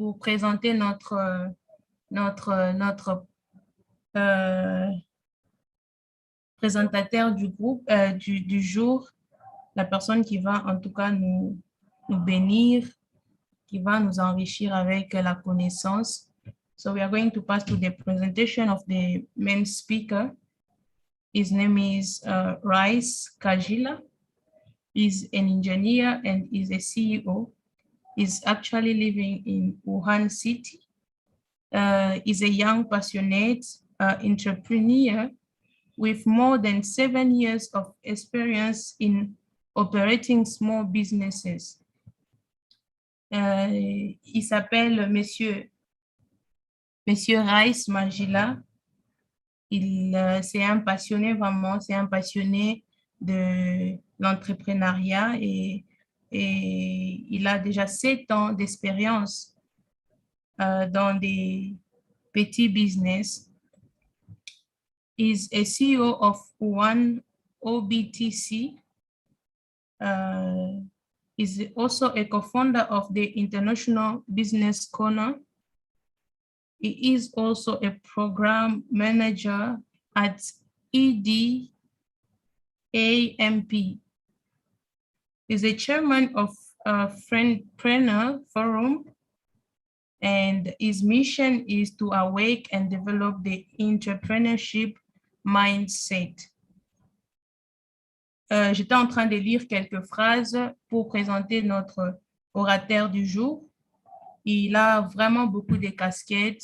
pour présenter notre présentateur du groupe, du jour, la personne qui va en tout cas nous bénir, qui va nous enrichir avec la connaissance. So we are going to pass to the presentation of the main speaker. His name is Rice Kajila. He's an engineer and is a CEO. He's actually living in Wuhan city. He's a young, passionate entrepreneur with more than 7 years of experience in operating small businesses. Il s'appelle Monsieur Rice Majila. C'est un passionné vraiment, c'est un passionné de l'entrepreneuriat et il a déjà 7 ans d'expérience dans des petits business. He's a CEO of Wuhan OBTC. Is also a co-founder of the International Business Corner. He is also a program manager at EDAMP. He's a chairman of Friendpreneur Forum, and his mission is to awake and develop the entrepreneurship mindset. J'étais en train de lire quelques phrases pour présenter notre orateur du jour. Il a vraiment beaucoup de casquettes.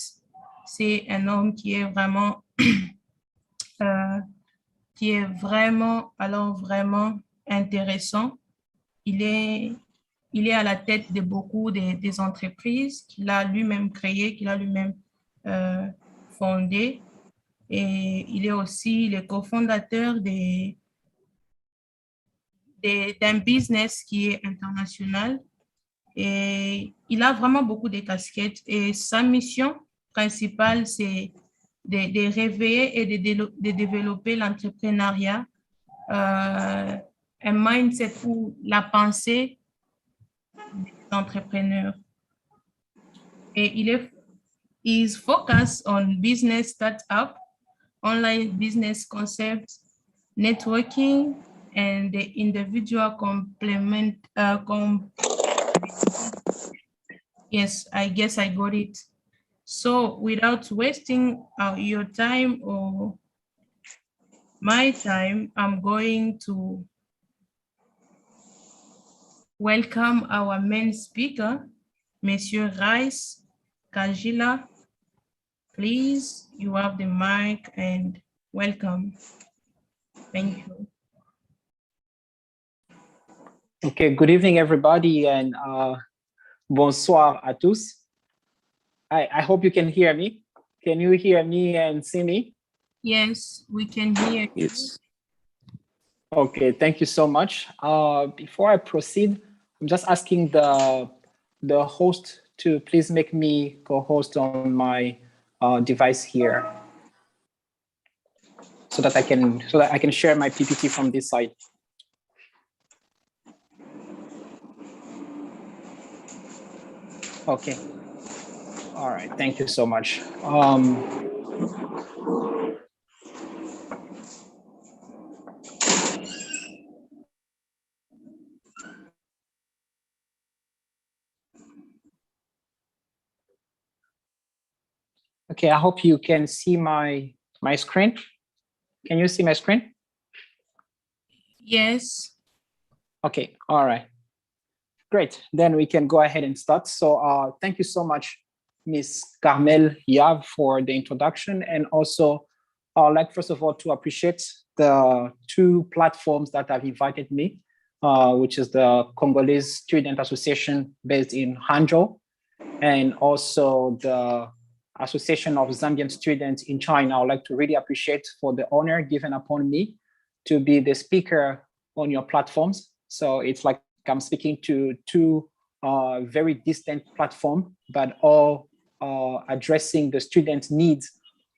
C'est un homme qui est vraiment, vraiment intéressant. Il est à la tête de beaucoup des entreprises qu'il a lui-même créées, qu'il a lui-même fondées. Et il est aussi le cofondateur d'un business qui est international. Et il a vraiment beaucoup de casquettes. Et sa mission principale, c'est de réveiller et de développer l'entrepreneuriat, un mindset pour la pensée des entrepreneurs. Et il is focused on business startup, online business concepts, networking, and the individual complement. Yes, I guess I got it. So without wasting your time or my time, I'm going to welcome our main speaker, Monsieur Rice Kajila. Please, you have the mic and welcome. Thank you. Okay, good evening, everybody, and bonsoir à tous. I hope you can hear me. Can you hear me and see me? Yes, we can hear you. Yes. Okay, thank you so much. Before I proceed, I'm just asking the host to please make me co-host on my device here, so that I can share my PPT from this side. Okay. All right. Thank you so much. Okay, I hope you can see my screen. Can you see my screen? Yes. Okay. All right. Great. Then we can go ahead and start. So thank you so much, Ms. Carmel Yav, for the introduction. And also, I'd like, first of all, to appreciate the 2 platforms that have invited me, which is the Congolese Student Association based in Hangzhou, and also the Association of Zambian Students in China. I'd like to really appreciate for the honor given upon me to be the speaker on your platforms. So it's like I'm speaking to 2 very distant platforms, but all addressing the student needs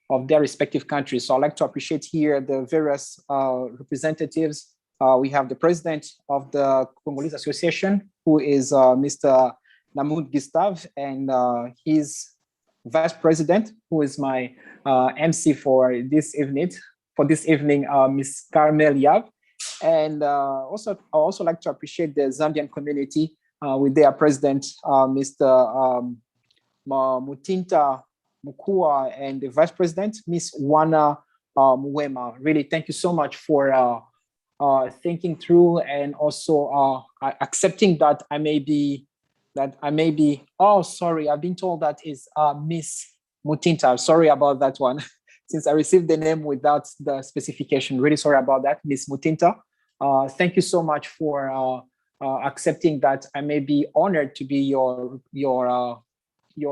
of their respective countries. So I'd like to appreciate here the various representatives. We have the president of the Congolese Association, who is Mr. Namud Gustave, and his vice president, who is my MC for this evening, Ms. Carmel Yav. And I also like to appreciate the Zambian community with their president, Mr. Mutinta Mukua, and the vice president, Ms. Wana Mwema. Really, thank you so much for thinking through and also accepting that I may be, oh, sorry, I've been told that is Miss Mutinta. Sorry about that one. Since I received the name without the specification, really sorry about that, Miss Mutinta. Thank you so much for accepting that I may be honored to be your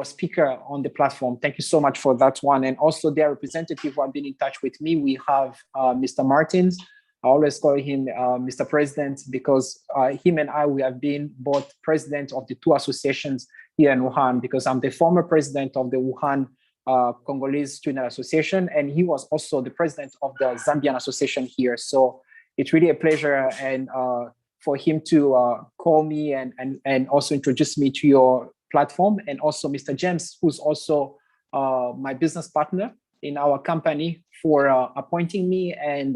speaker on the platform. Thank you so much for that one. And also their representative who have been in touch with me. We have Mr. Martins. I always call him Mr. President because him and I, we have been both president of the two associations here in Wuhan, because I'm the former president of the Wuhan Congolese Student Association, and he was also the president of the Zambian Association here. So it's really a pleasure and for him to call me and also introduce me to your platform, and also Mr. James, who's also my business partner in our company, for appointing me and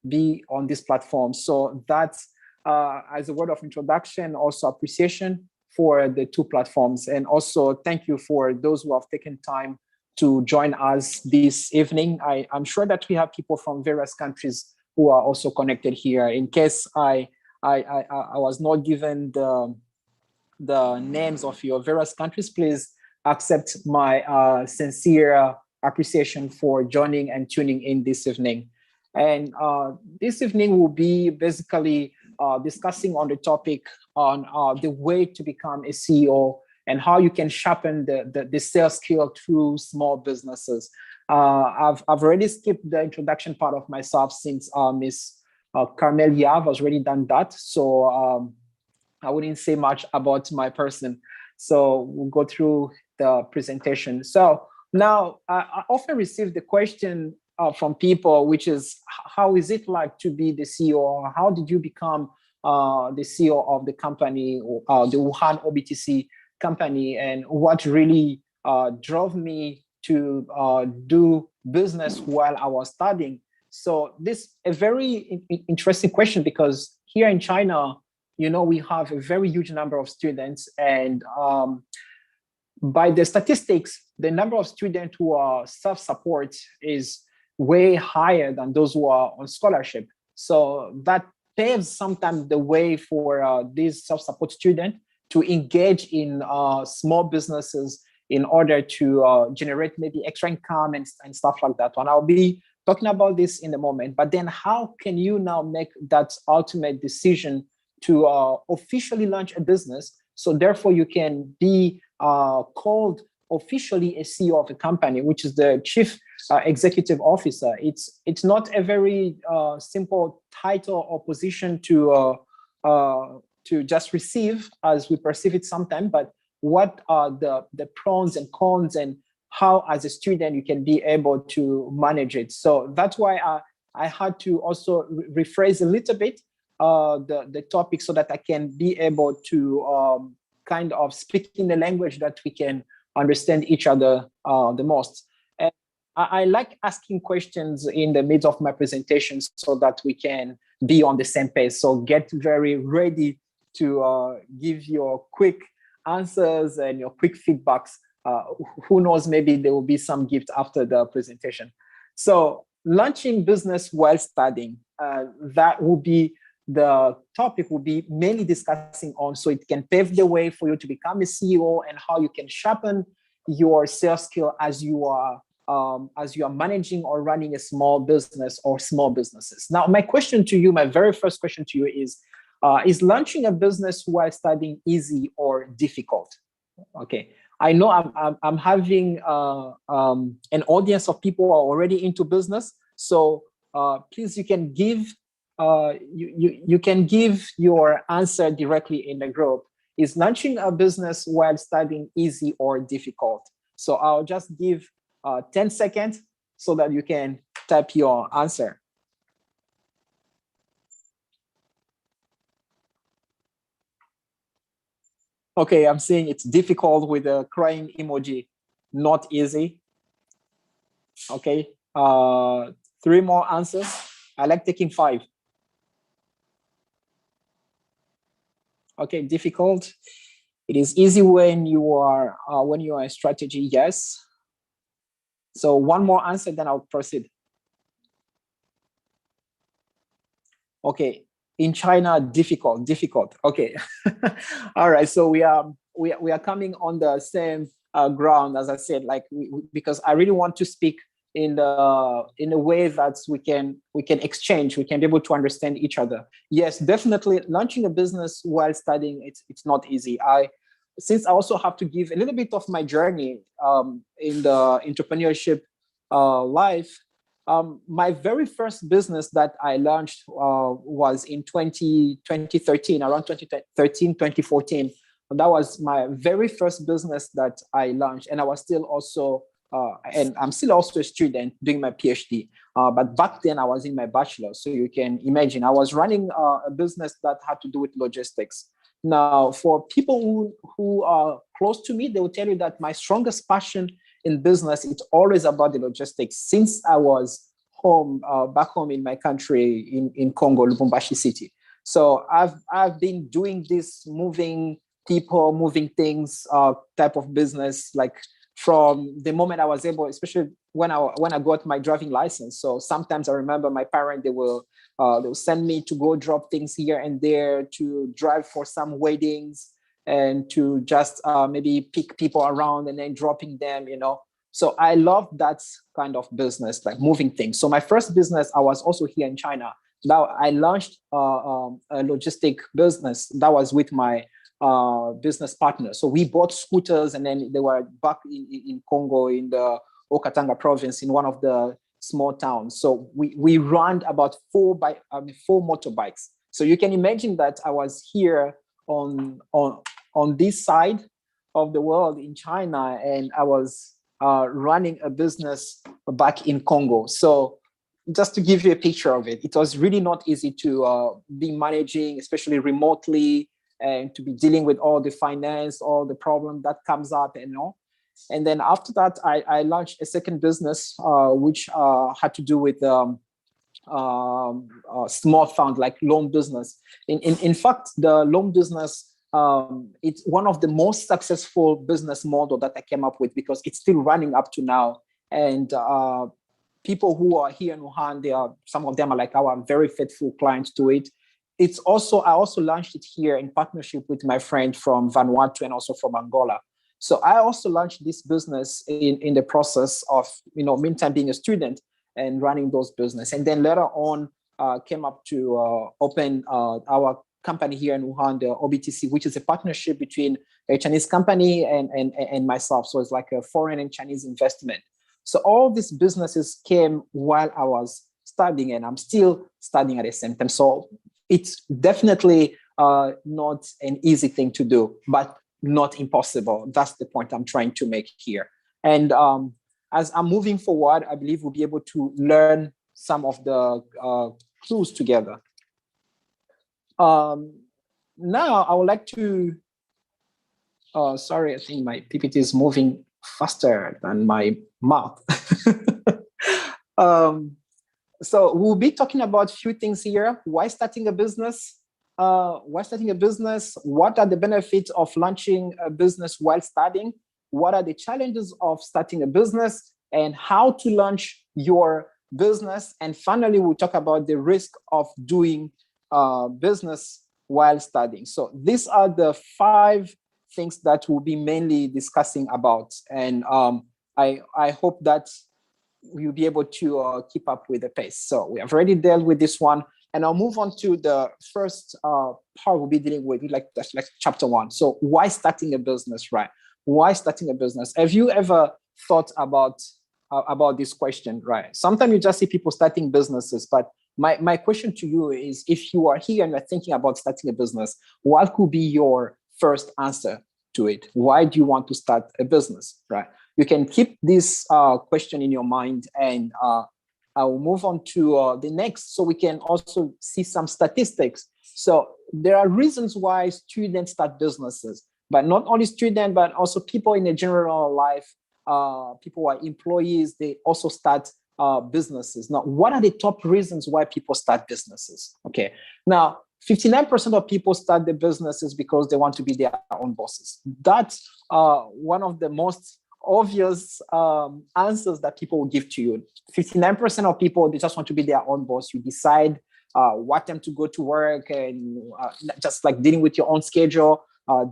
be on this platform. So that's as a word of introduction, also appreciation for the two platforms. And also thank you for those who have taken time to join us this evening. I'm sure that we have people from various countries who are also connected here. In case I was not given the names of your various countries, please accept my sincere appreciation for joining and tuning in this evening. And this evening will be basically discussing on the topic on the way to become a CEO and how you can sharpen the sales skill through small businesses. I've already skipped the introduction part of myself since Ms. Carmel Yav has already done that. So I wouldn't say much about my person. So we'll go through the presentation. So now I often receive the question from people, which is, how is it like to be the CEO? How did you become the CEO of the company, the Wuhan OBTC company, and what really drove me to do business while I was studying? So this is a very interesting question, because here in China, you know, we have a very huge number of students, and by the statistics, the number of students who are self-support is way higher than those who are on scholarship. So that paves sometimes the way for these self-support students to engage in small businesses in order to generate maybe extra income and stuff like that. And I'll be talking about this in a moment. But then how can you now make that ultimate decision to officially launch a business, so therefore you can be called officially a CEO of a company, which is the chief executive officer? It's not a very simple title or position to just receive as we perceive it sometimes, but what are the pros and cons, and how as a student you can be able to manage it. So that's why I had to also rephrase a little bit the topic, so that I can be able to kind of speak in the language that we can understand each other the most. And I like asking questions in the middle of my presentations so that we can be on the same page. So get very ready to give your quick answers and your quick feedbacks. Who knows, maybe there will be some gift after the presentation. So launching business while studying, that will be the topic we'll be mainly discussing on, so it can pave the way for you to become a CEO, and how you can sharpen your sales skill as you are managing or running a small business or small businesses. Now, my question to you, my very first question to you is launching a business while studying easy or difficult? Okay, I know I'm having an audience of people who are already into business, so please, you can give you can give your answer directly in the group. Is launching a business while studying easy or difficult? So I'll just give 10 seconds so that you can type your answer. Okay, I'm saying it's difficult with a crying emoji. Not easy. Okay, 3 more answers. I like taking 5. Okay, difficult. It is easy when you are a strategy. Yes. So 1 more answer, then I'll proceed. Okay, in China, difficult. Okay, all right. So we are coming on the same ground, as I said, like because I really want to speak in a way that we can exchange, we can be able to understand each other. Yes, definitely launching a business while studying, it's not easy. Since I also have to give a little bit of my journey in the entrepreneurship life. My very first business that I launched was in 2013, around 2013, 2014. And that was my very first business that I launched. And I was still also, and I'm still also a student doing my PhD. But back then I was in my bachelor. So you can imagine I was running a business that had to do with logistics. Now, for people who are close to me, they will tell you that my strongest passion in business, it's always about the logistics. Since I was home, back home in my country, in Congo, Lubumbashi city. So I've been doing this moving people, moving things type of business, like from the moment I was able, especially when I got my driving license. So sometimes I remember my parents, they will send me to go drop things here and there, to drive for some weddings, and to just maybe pick people around and then dropping them, So I love that kind of business, like moving things. So my first business, I was also here in China. Now I launched a logistic business that was with my business partner. So we bought scooters, and then they were back in Congo, in the Okatanga province, in one of the small towns. So we ran about 4 motorbikes. So you can imagine that I was here on this side of the world in China, and I was running a business back in Congo. So just to give you a picture of it, it was really not easy to be managing, especially remotely, and to be dealing with all the finance, all the problem that comes up, And then after that, I launched a second business, which had to do with small fund, like loan business. In fact, the loan business, it's one of the most successful business model that I came up with, because it's still running up to now. And people who are here in Wuhan, some of them are like our very faithful clients to it. I also launched it here in partnership with my friend from Vanuatu and also from Angola. So I also launched this business in the process of, meantime being a student and running those business. And then later on, came up to open our company here in Wuhan, the OBTC, which is a partnership between a Chinese company and myself. So it's like a foreign and Chinese investment. So all these businesses came while I was studying, and I'm still studying at the same time. So it's definitely not an easy thing to do, but not impossible. That's the point I'm trying to make here. And as I'm moving forward, I believe we'll be able to learn some of the clues together. Now, I would like to, sorry, I think my PPT is moving faster than my mouth. So we'll be talking about a few things here. Why starting a business? What are the benefits of launching a business while studying? What are the challenges of starting a business, and how to launch your business? And finally, we'll talk about the risk of doing business while studying. So these are the 5 things that we'll be mainly discussing about. And I hope that we'll be able to keep up with the pace. So we have already dealt with this one. And I'll move on to the first part we'll be dealing with, that's like chapter 1. So why starting a business, right? Why starting a business? Have you ever thought about this question, right? Sometimes you just see people starting businesses, but my question to you is, if you are here and you're thinking about starting a business, what could be your first answer to it? Why do you want to start a business, right? You can keep this question in your mind, and I will move on to the next, so we can also see some statistics. So there are reasons why students start businesses. But not only students, but also people in a general life, people who are employees, they also start businesses. Now, what are the top reasons why people start businesses? Okay, now 59% of people start their businesses because they want to be their own bosses. That's one of the most obvious answers that people will give to you. 59% of people, they just want to be their own boss. You decide what time to go to work, and just like dealing with your own schedule,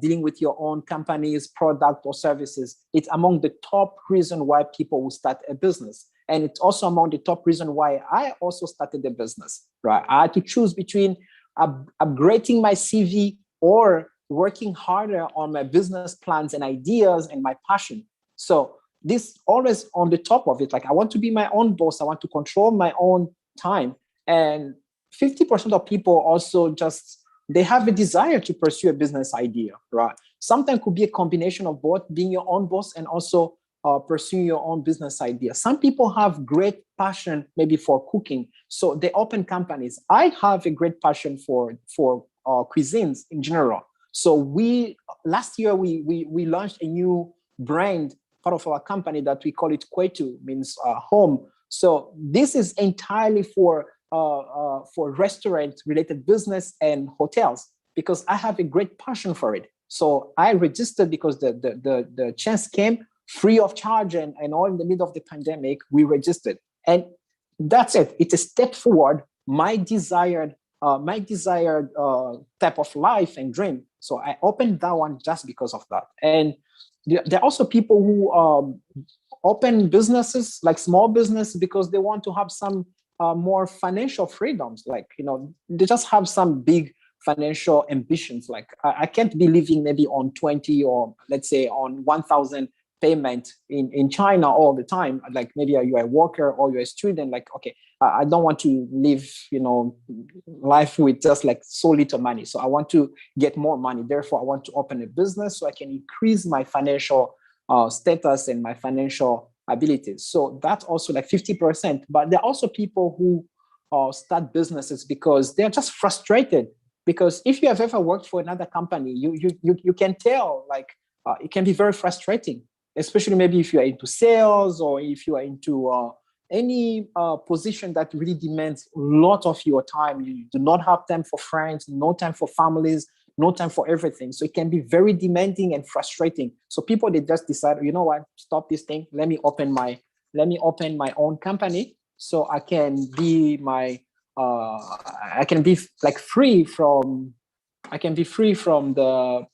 dealing with your own company's product or services. It's among the top reason why people will start a business. And it's also among the top reason why I also started a business, right? I had to choose between upgrading my CV or working harder on my business plans and ideas and my passion. So this always on the top of it, like I want to be my own boss. I want to control my own time. And 50% of people also just, they have a desire to pursue a business idea, right? Sometimes it could be a combination of both, being your own boss and also pursuing your own business idea. Some people have great passion maybe for cooking, so they open companies. I have a great passion for cuisines in general. So last year we launched a new brand, part of our company, that we call it Kwetu, means home. So this is entirely for restaurant-related business and hotels, because I have a great passion for it. So I registered because the chance came free of charge, and all in the middle of the pandemic, we registered. And that's it. It's a step forward, my desired type of life and dream. So I opened that one just because of that. And there are also people who open businesses, like small business, because they want to have some more financial freedoms. Like, they just have some big financial ambitions. Like I can't be living maybe on 20 or let's say on 1,000 payment in China all the time. Like maybe you're a worker or you're a student. Like, okay, I don't want to live, life with just like so little money. So I want to get more money. Therefore, I want to open a business so I can increase my financial status and my financial abilities. So that's also like 50%. But there are also people who start businesses because they're just frustrated. Because if you have ever worked for another company, you can tell, like it can be very frustrating, especially maybe if you are into sales or if you are into any position that really demands a lot of your time. You do not have time for friends, no time for families, no time for everything. So it can be very demanding and frustrating. So people, they just decide, you know what, stop this thing. Let me open my own company so I can be I can be free from the,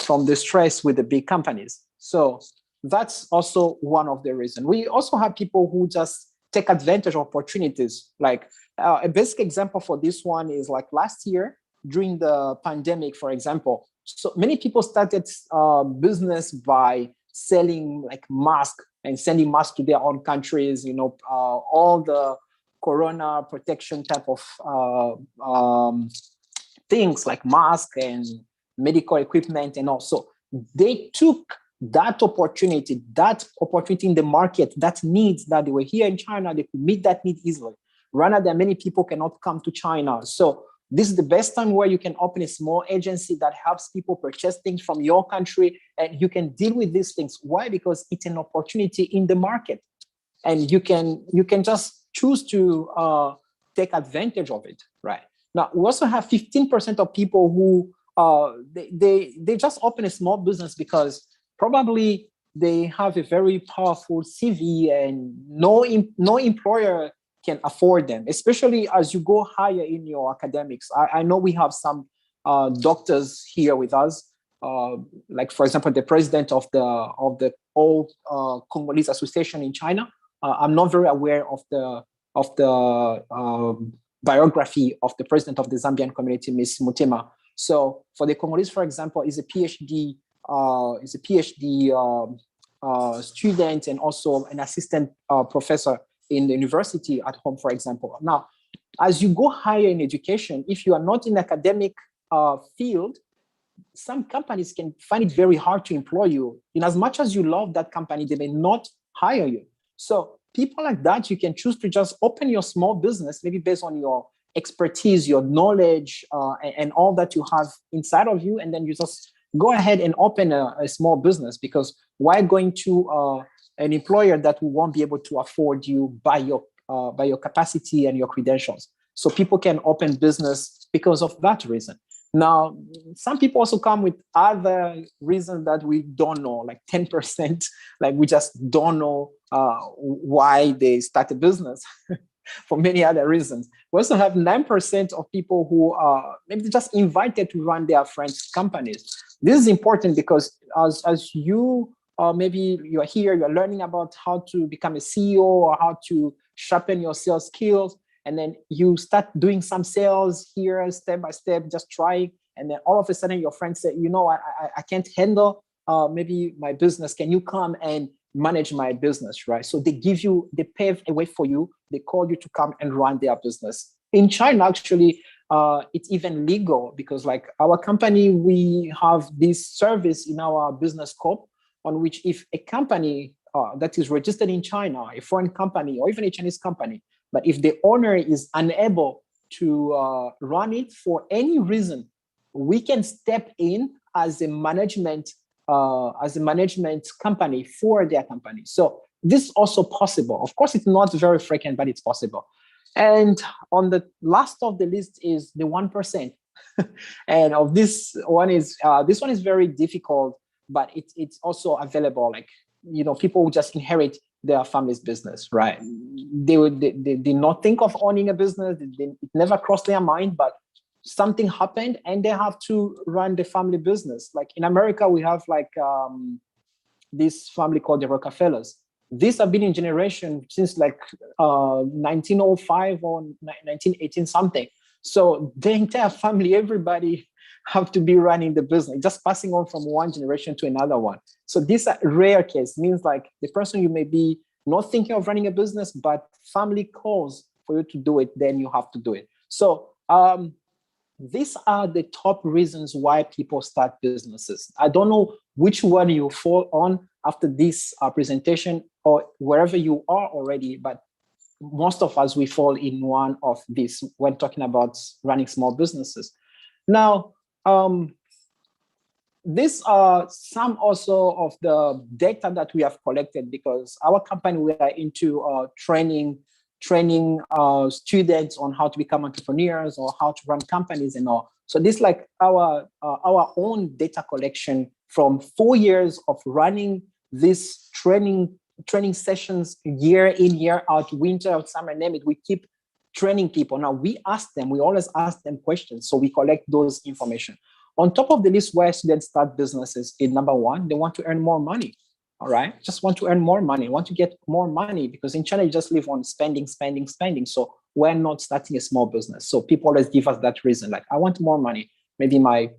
from the stress with the big companies. So that's also one of the reasons. We also have people who just take advantage of opportunities. Like a basic example for this one is like last year during the pandemic, for example. So many people started business by selling like masks and sending masks to their own countries, all the corona protection type of things like masks and medical equipment. And also they took that opportunity in the market, that needs that they were here in China, they could meet that need easily. Rather than many people cannot come to China. So this is the best time where you can open a small agency that helps people purchase things from your country, and you can deal with these things. Why? Because it's an opportunity in the market, and you can just choose to take advantage of it, right? Now, we also have 15% of people who they just open a small business because probably they have a very powerful CV and no employer can afford them, especially as you go higher in your academics. I know we have some doctors here with us, like for example, the president of the All Congolese Association in China. I'm not very aware of the biography of the president of the Zambian community, Ms. Mutima. So for the Congolese, for example, is a PhD student and also an assistant professor in the university at home, for example. Now, as you go higher in education, if you are not in academic field, some companies can find it very hard to employ you. In as much as you love that company, they may not hire you. So people like that, you can choose to just open your small business, maybe based on your expertise, your knowledge, and all that you have inside of you, and then you just go ahead and open a small business, because why going to an employer that won't be able to afford you by your capacity and your credentials? So people can open business because of that reason. Now, some people also come with other reasons that we don't know, like 10%, like we just don't know why they start a business for many other reasons. We also have 9% of people who are maybe just invited to run their friends' companies. This is important because as you maybe you're here, you're learning about how to become a CEO or how to sharpen your sales skills. And then you start doing some sales here, step by step, just trying. And then all of a sudden your friends say, you know, I can't handle maybe my business. Can you come and manage my business, right? So they pave a way for you. They call you to come and run their business. In China, actually, it's even legal because like our company, we have this service in our business scope on which if a company that is registered in China, a foreign company or even a Chinese company, but if the owner is unable to run it for any reason, we can step in as a management company for their company. So this is also possible. Of course, it's not very frequent, but it's possible. And on the last of the list is the 1%. And of this one is very difficult, but it's also available. Like, you know, people who just inherit their family's business, right? They did not think of owning a business. It never crossed their mind, but something happened and they have to run the family business. Like in America, we have like this family called the Rockefellers. These have been in generation since like 1905 or 1918 something. So the entire family, everybody have to be running the business, just passing on from one generation to another one. So this rare case means like the person, you may be not thinking of running a business, but family calls for you to do it, then you have to do it. So these are the top reasons why people start businesses. I don't know which one you fall on after this presentation or wherever you are already, but most of us, we fall in one of these when talking about running small businesses. Now, these are some also of the data that we have collected because our company, we are into training students on how to become entrepreneurs or how to run companies and all. So this is like our own data collection from 4 years of running this training sessions year in, year out, winter or summer, name it. We keep training people. Now we always ask them questions. So we collect those information. On top of the list where students start businesses is number one, they want to earn more money. All right, just want to earn more money, want to get more money because in China you just live on spending. So we're not starting a small business. So people always give us that reason, like I want more money. Maybe my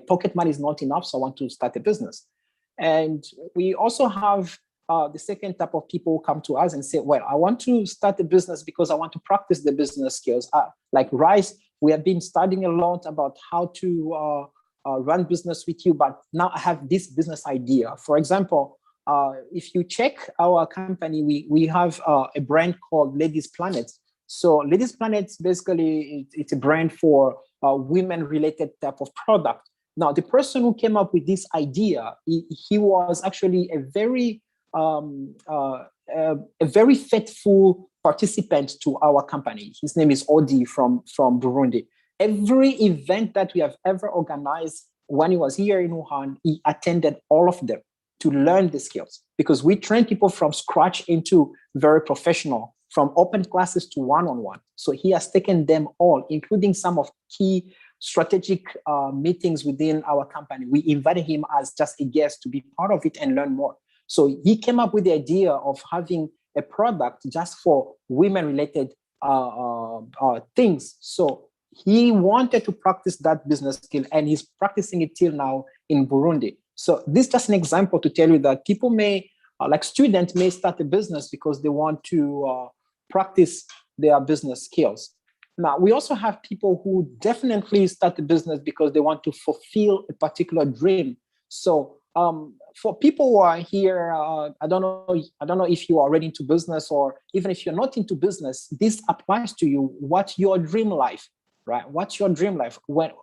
pocket money is not enough, so I want to start a business. And we also have the second type of people who come to us and say, well, I want to start a business because I want to practice the business skills. Like Rice, we have been studying a lot about how to run business with you, but now I have this business idea. For example, if you check our company, we have a brand called Ladies Planet. So Ladies Planet, basically, it's a brand for women-related type of product. Now, the person who came up with this idea, he was actually a very faithful participant to our company. His name is Odi from Burundi. Every event that we have ever organized when he was here in Wuhan, he attended all of them to learn the skills because we train people from scratch into very professional, from open classes to one-on-one. So he has taken them all, including some of key strategic meetings within our company. We invited him as just a guest to be part of it and learn more. So he came up with the idea of having a product just for women-related things. So he wanted to practice that business skill and he's practicing it till now in Burundi. So this is just an example to tell you that people may, like students may start a business because they want to practice their business skills. Now, we also have people who definitely start a business because they want to fulfill a particular dream. So for people who are here, I don't know if you are already into business or even if you're not into business, this applies to you. What's your dream life, right? What's your dream life?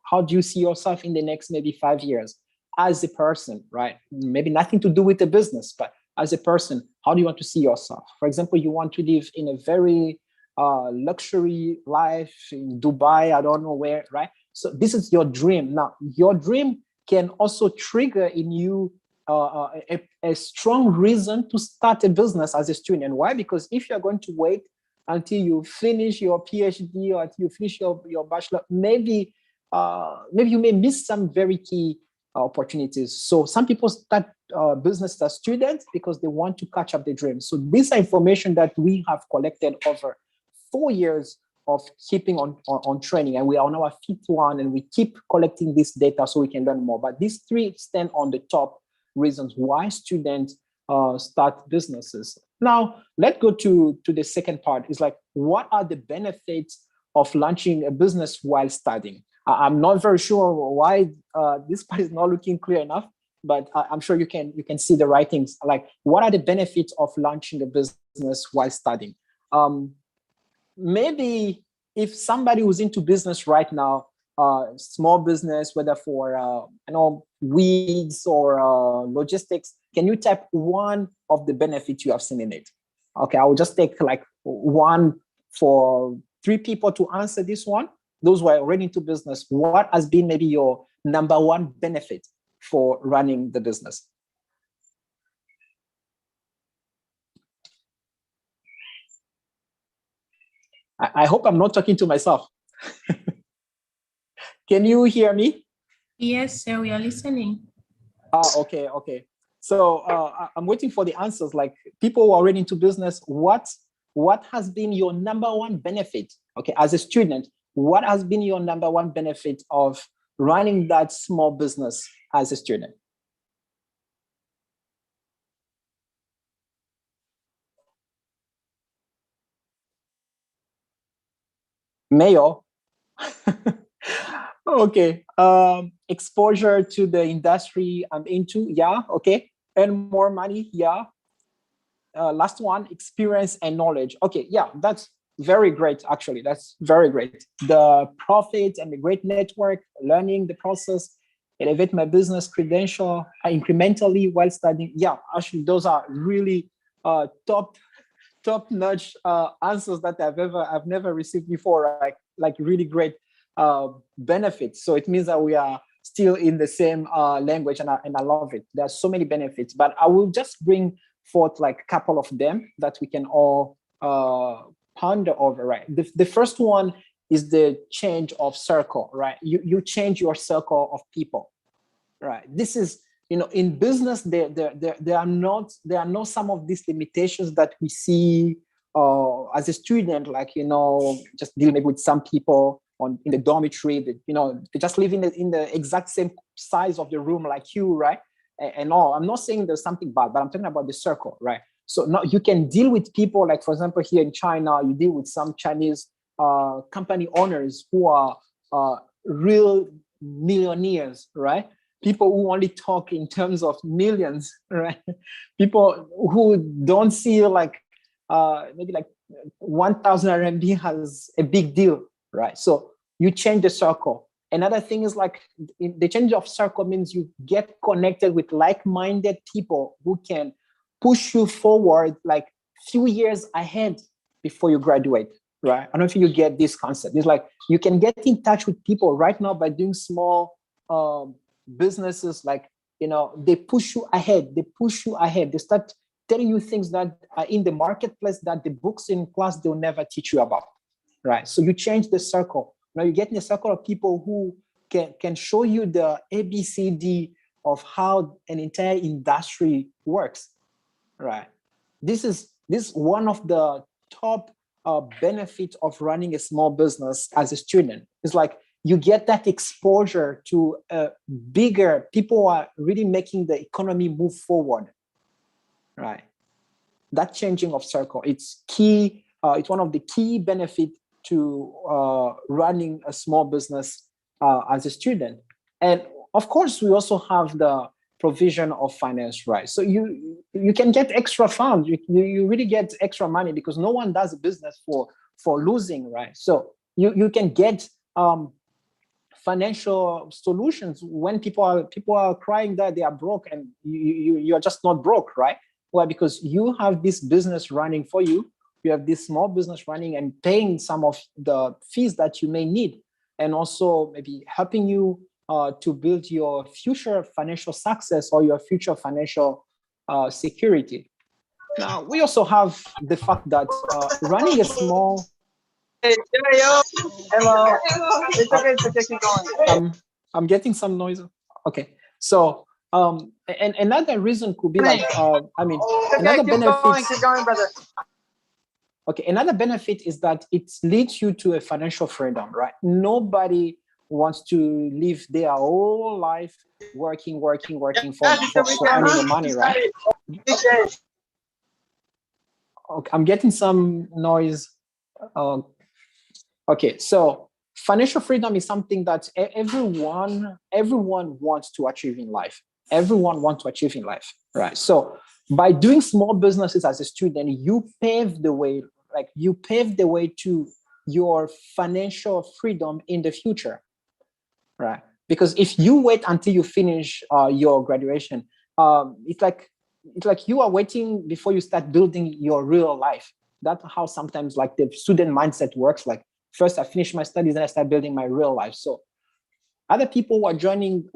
How do you see yourself in the next maybe 5 years? as a person, right? Maybe nothing to do with the business, but as a person, how do you want to see yourself? For example, you want to live in a very luxury life in Dubai, I don't know where, right? So this is your dream. Now, your dream can also trigger in you a strong reason to start a business as a student. Why? Because if you're going to wait until you finish your PhD or until you finish your bachelor, maybe you may miss some very key opportunities. So some people start business as students because they want to catch up their dreams. So this information that we have collected over 4 years of keeping on training, and we are on our 5th one, and we keep collecting this data so we can learn more. But these 3 stand on the top reasons why students start businesses. Now, let's go to the second part. It's like, what are the benefits of launching a business while studying? I'm not very sure why this part is not looking clear enough, but I'm sure you can see the writings. Like, what are the benefits of launching a business while studying? Maybe if somebody who's into business right now, small business, whether for weeds or logistics, can you type one of the benefits you have seen in it? Okay, I will just take like one for 3 people to answer this one. Those who are already into business, what has been maybe your number 1 benefit for running the business? I hope I'm not talking to myself. Can you hear me? Yes, sir, we are listening. Okay. So I'm waiting for the answers. Like, people who are already into business, what has been your number 1 benefit? Okay, as a student, what has been your number 1 benefit of running that small business as a student? Mayo. Okay. Exposure to the industry I'm into. Yeah. Okay. Earn more money. Yeah. Last one, experience and knowledge. Okay. Yeah, that's very great. Actually, that's very great. The profit and the great network, learning the process, elevate my business credential incrementally while studying. Yeah, actually, those are really top-notch answers that I've never received before. Like really great benefits. So it means that we are still in the same language, and I love it. There are so many benefits, but I will just bring forth like a couple of them that we can all ponder over. Right. The first one is the change of circle. Right. You change your circle of people. Right. This is, in business, there are not some of these limitations that we see as a student, like, just dealing maybe with some people in the dormitory that, they just live in the exact same size of the room like you, right? And all. I'm not saying there's something bad, but I'm talking about the circle, right? So now you can deal with people, like, for example, here in China, you deal with some Chinese company owners who are real millionaires, right? People who only talk in terms of millions, right? People who don't see like maybe like 1,000 RMB as a big deal, right? So you change the circle. Another thing is like the change of circle means you get connected with like-minded people who can push you forward like few years ahead before you graduate, right? I don't know if you get this concept. It's like you can get in touch with people right now by doing small businesses, like, they push you ahead. They start telling you things that are in the marketplace that the books in class, they'll never teach you about, right? So you change the circle. Now you get in a circle of people who can show you the ABCD of how an entire industry works, right? This is one of the top benefits of running a small business as a student. It's like you get that exposure to bigger people who are really making the economy move forward, right? That changing of circle, it's key. It's one of the key benefits to running a small business as a student. And of course, we also have the provision of finance, right? So you can get extra funds. You really get extra money because no one does a business for losing, right? So you can get financial solutions when people are crying that they are broke, and you're just not broke, right? Well, because you have this business running for you, you have this small business running and paying some of the fees that you may need, and also maybe helping you to build your future financial success or your future financial security. Now, we also have the fact that running a small... Hey, hello. It's okay to keep going. I'm getting some noise. Okay, so and another reason could be like I mean, another benefit. Keep going, brother. Okay, another benefit is that it leads you to a financial freedom, right? Nobody wants to live their whole life working for earning the money, right? Okay, I'm getting some noise. Okay, so financial freedom is something that everyone wants to achieve in life. Everyone wants to achieve in life, right? So by doing small businesses as a student, you pave the way, to your financial freedom in the future, right? Because if you wait until you finish your graduation, it's like you are waiting before you start building your real life. That's how sometimes like the student mindset works. Like, first I finish my studies, then I start building my real life. So other people who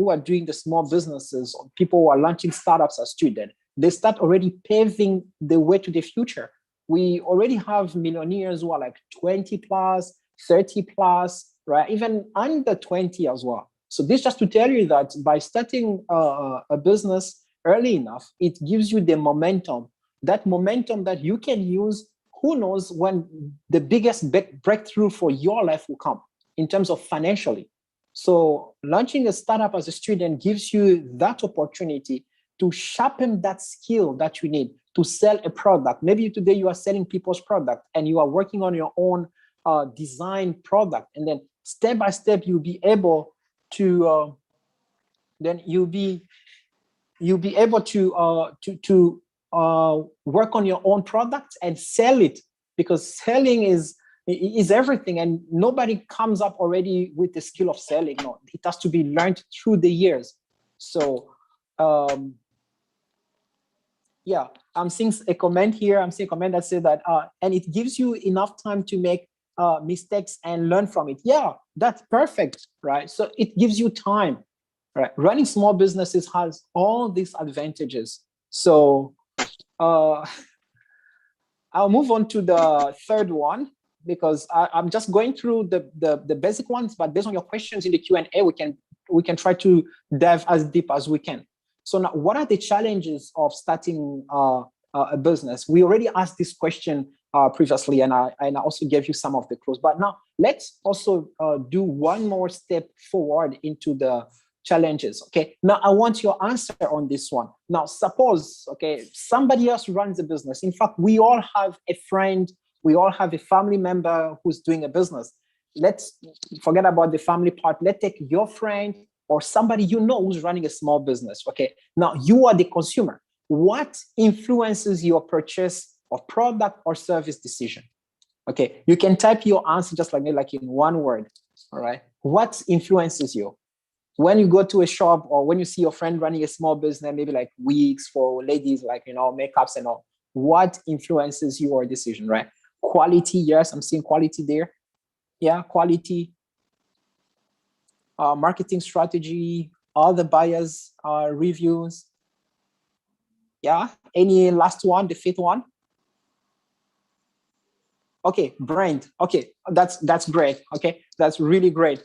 are doing the small businesses, or people who are launching startups as students, they start already paving the way to the future. We already have millionaires who are like 20 plus, 30 plus, right? Even under 20 as well. So this just to tell you that by starting a business early enough, it gives you the momentum, that you can use. Who knows when the biggest breakthrough for your life will come in terms of financially. So launching a startup as a student gives you that opportunity to sharpen that skill that you need to sell a product. Maybe today you are selling people's product and you are working on your own design product. And then step by step, you'll be able to, work on your own product and sell it, because selling is everything, and nobody comes up already with the skill of selling. No, it has to be learned through the years. So yeah, I'm seeing a comment here. I'm seeing a comment that says that and it gives you enough time to make mistakes and learn from it. Yeah, that's perfect, right? So it gives you time, right? Running small businesses has all these advantages. So I'll move on to the third one, because I'm just going through the basic ones, but based on your questions in the Q&A, we can try to dive as deep as we can. So now, what are the challenges of starting a business? We already asked this question previously, and I also gave you some of the clues. But now let's also do one more step forward into the challenges. Okay, now I want your answer on this one. Now, suppose, okay, somebody else runs a business. In fact, we all have a friend, we all have a family member who's doing a business. Let's forget about the family part. Let's take your friend or somebody you know who's running a small business. Okay, now you are the consumer. What influences your purchase of product or service decision? Okay, you can type your answer just like me, like in one word. All right, what influences you? When you go to a shop, or when you see your friend running a small business, maybe like wigs for ladies, like, you know, makeups and all, what influences your decision, right? Quality, yes, I'm seeing quality there. Yeah, quality. Marketing strategy, all the buyers' reviews. Yeah, any last one, the fifth one? Okay, brand. Okay, that's great. Okay, that's really great.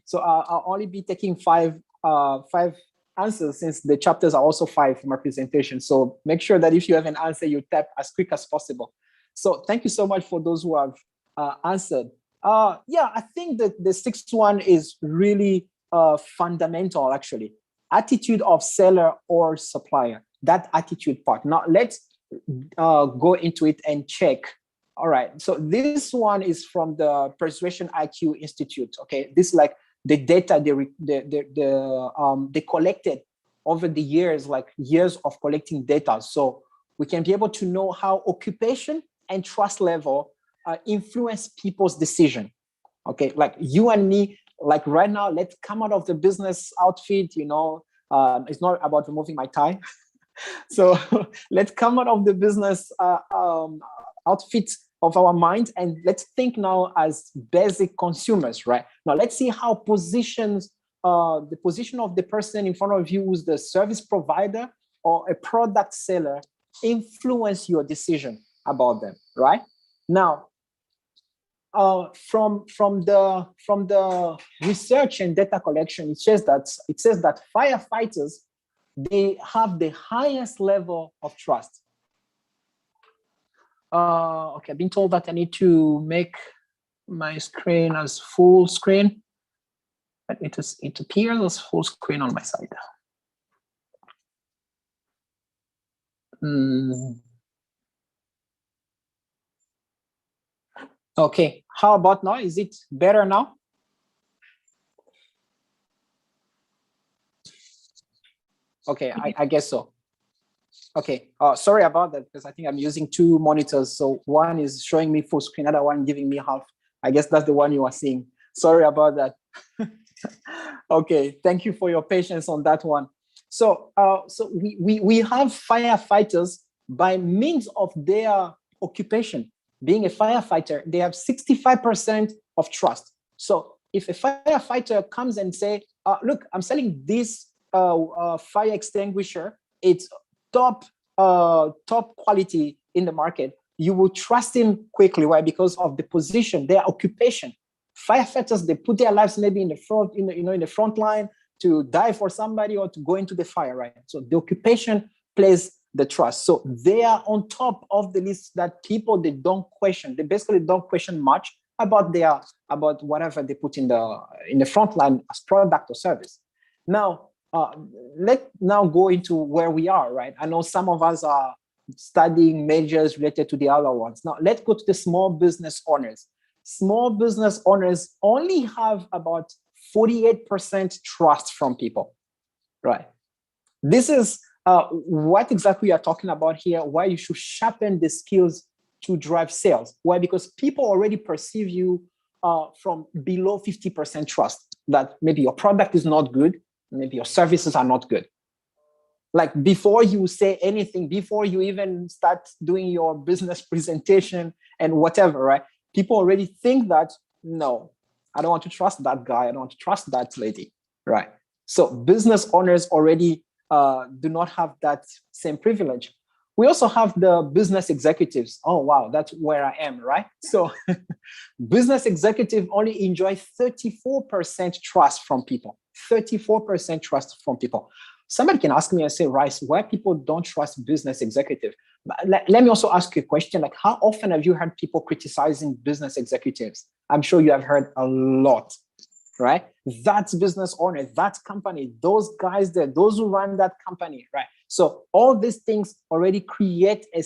So I'll only be taking five answers, since the chapters are also 5 for my presentation. So make sure that if you have an answer, you type as quick as possible. So thank you so much for those who have answered. Yeah, I think that the 6th one is really fundamental, actually. Attitude of seller or supplier, that attitude part. Now let's go into it and check. All right, so this one is from the Persuasion IQ Institute. Okay, this is like the data they collected over the years, like years of collecting data. So we can be able to know how occupation and trust level influence people's decision. Okay, like you and me like right now, let's come out of the business outfit, you know, it's not about removing my tie. So let's come out of the business outfit of our mind, and let's think now as basic consumers, right? Now let's see how positions, the position of the person in front of you who's the service provider or a product seller influence your decision about them, right? Now, from the research and data collection, it says that firefighters, they have the highest level of trust. Okay, I've been told that I need to make my screen as full screen, but it appears as full screen on my side. Okay, how about now? Is it better now? Okay, I guess so. Okay, sorry about that, because I think I'm using two monitors. So one is showing me full screen, other one giving me half. I guess that's the one you are seeing. Sorry about that. Okay, thank you for your patience on that one. So, we have firefighters by means of their occupation. Being a firefighter, they have 65% of trust. So if a firefighter comes and say, look, I'm selling this fire extinguisher, it's top quality in the market, you will trust him quickly. Why? Because of the position, their occupation. Firefighters, they put their lives maybe in the front, in the front line to die for somebody or to go into the fire, right? So the occupation plays the trust. So they are on top of the list that people, they don't question. They basically don't question much about whatever they put in the front line as product or service. Now, let's now go into where we are, right? I know some of us are studying majors related to the other ones. Now, let's go to the small business owners. Small business owners only have about 48% trust from people, right? This is what exactly we are talking about here, why you should sharpen the skills to drive sales. Why? Because people already perceive you from below 50% trust, that maybe your product is not good, maybe your services are not good. Like before you say anything, before you even start doing your business presentation and whatever, right? People already think that, no, I don't want to trust that guy, I don't want to trust that lady, right? So business owners already do not have that same privilege. We also have the business executives. Oh, wow, that's where I am, right? So business executive only enjoy 34% trust from people, 34% trust from people. Somebody can ask me and say, Rice, why people don't trust business executive? Let me also ask you a question, like how often have you heard people criticizing business executives? I'm sure you have heard a lot, right? That's business owner, that company, those guys there, those who run that company, right? So all these things already create a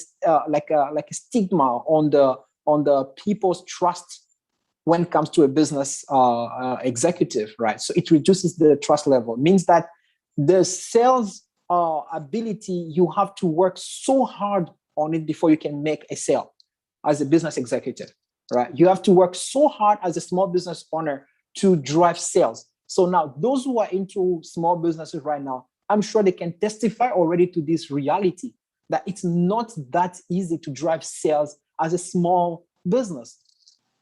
stigma on the people's trust when it comes to a business executive, right? So it reduces the trust level. It means that the sales ability, you have to work so hard on it before you can make a sale as a business executive, right? You have to work so hard as a small business owner to drive sales. So now those who are into small businesses right now, I'm sure they can testify already to this reality that it's not that easy to drive sales as a small business,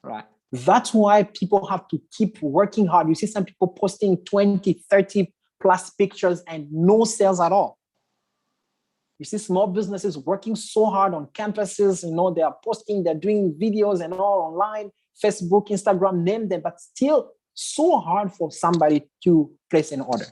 right? That's why people have to keep working hard. You see some people posting 20, 30 plus pictures and no sales at all. You see small businesses working so hard on campuses, they are posting, they're doing videos and all online, Facebook, Instagram, name them, but still so hard for somebody to place an order,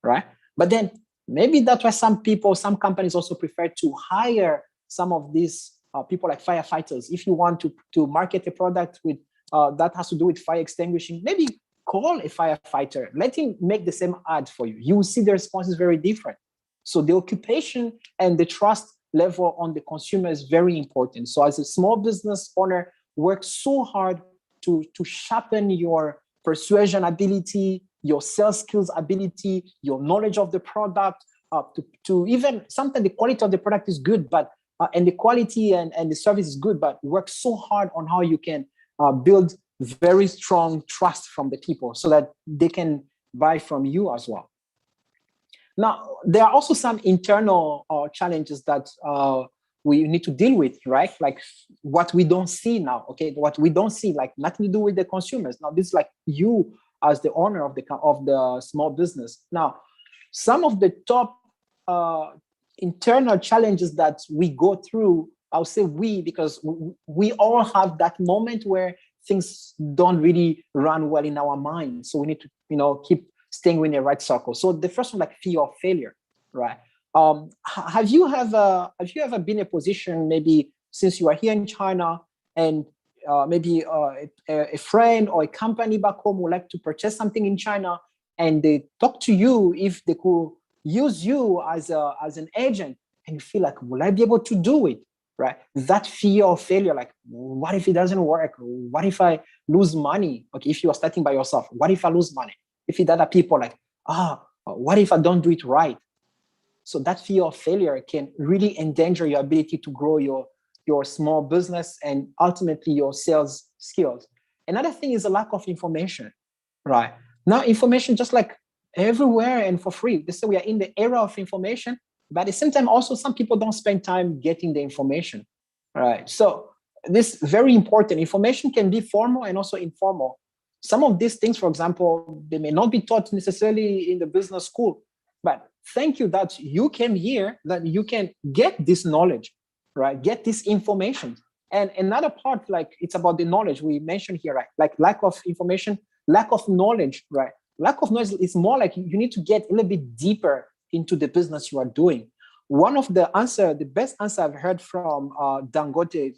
right? But then maybe that's why some companies also prefer to hire some of these people like firefighters. If you want to market a product with that has to do with fire extinguishing, maybe call a firefighter, let him make the same ad for you. You will see the response is very different. So the occupation and the trust level on the consumer is very important. So as a small business owner, work so hard to sharpen your persuasion ability, your sales skills ability, your knowledge of the product, to even sometimes the quality of the product is good, but and the quality and the service is good, but work so hard on how you can build very strong trust from the people so that they can buy from you as well. Now, there are also some internal challenges that we need to deal with, right? Like what we don't see now, okay? What we don't see, like nothing to do with the consumers. Now, this is like you as the owner of the small business. Now, some of the top internal challenges that we go through, I'll say we, because we all have that moment where things don't really run well in our mind. So we need to, keep staying in the right circle. So the first one, like fear of failure, right? Have you ever been in a position, maybe since you are here in China, and maybe a friend or a company back home would like to purchase something in China, and they talk to you if they could use you as an agent, and you feel like, will I be able to do it? Right? That fear of failure, like, what if it doesn't work? What if I lose money? Okay, if you are starting by yourself, what if I lose money? If it other people, like, what if I don't do it right? So that fear of failure can really endanger your ability to grow your small business and ultimately your sales skills. Another thing is a lack of information, right? Now, information just like everywhere and for free. They say we are in the era of information, but at the same time, also some people don't spend time getting the information, right? So this very important. Information can be formal and also informal. Some of these things, for example, they may not be taught necessarily in the business school, but thank you that you came here, that you can get this knowledge, right? Get this information. And another part, like it's about the knowledge we mentioned here, right? Like lack of information, lack of knowledge, right? Lack of knowledge is more like you need to get a little bit deeper into the business you are doing. One of the best answer I've heard from Dangote,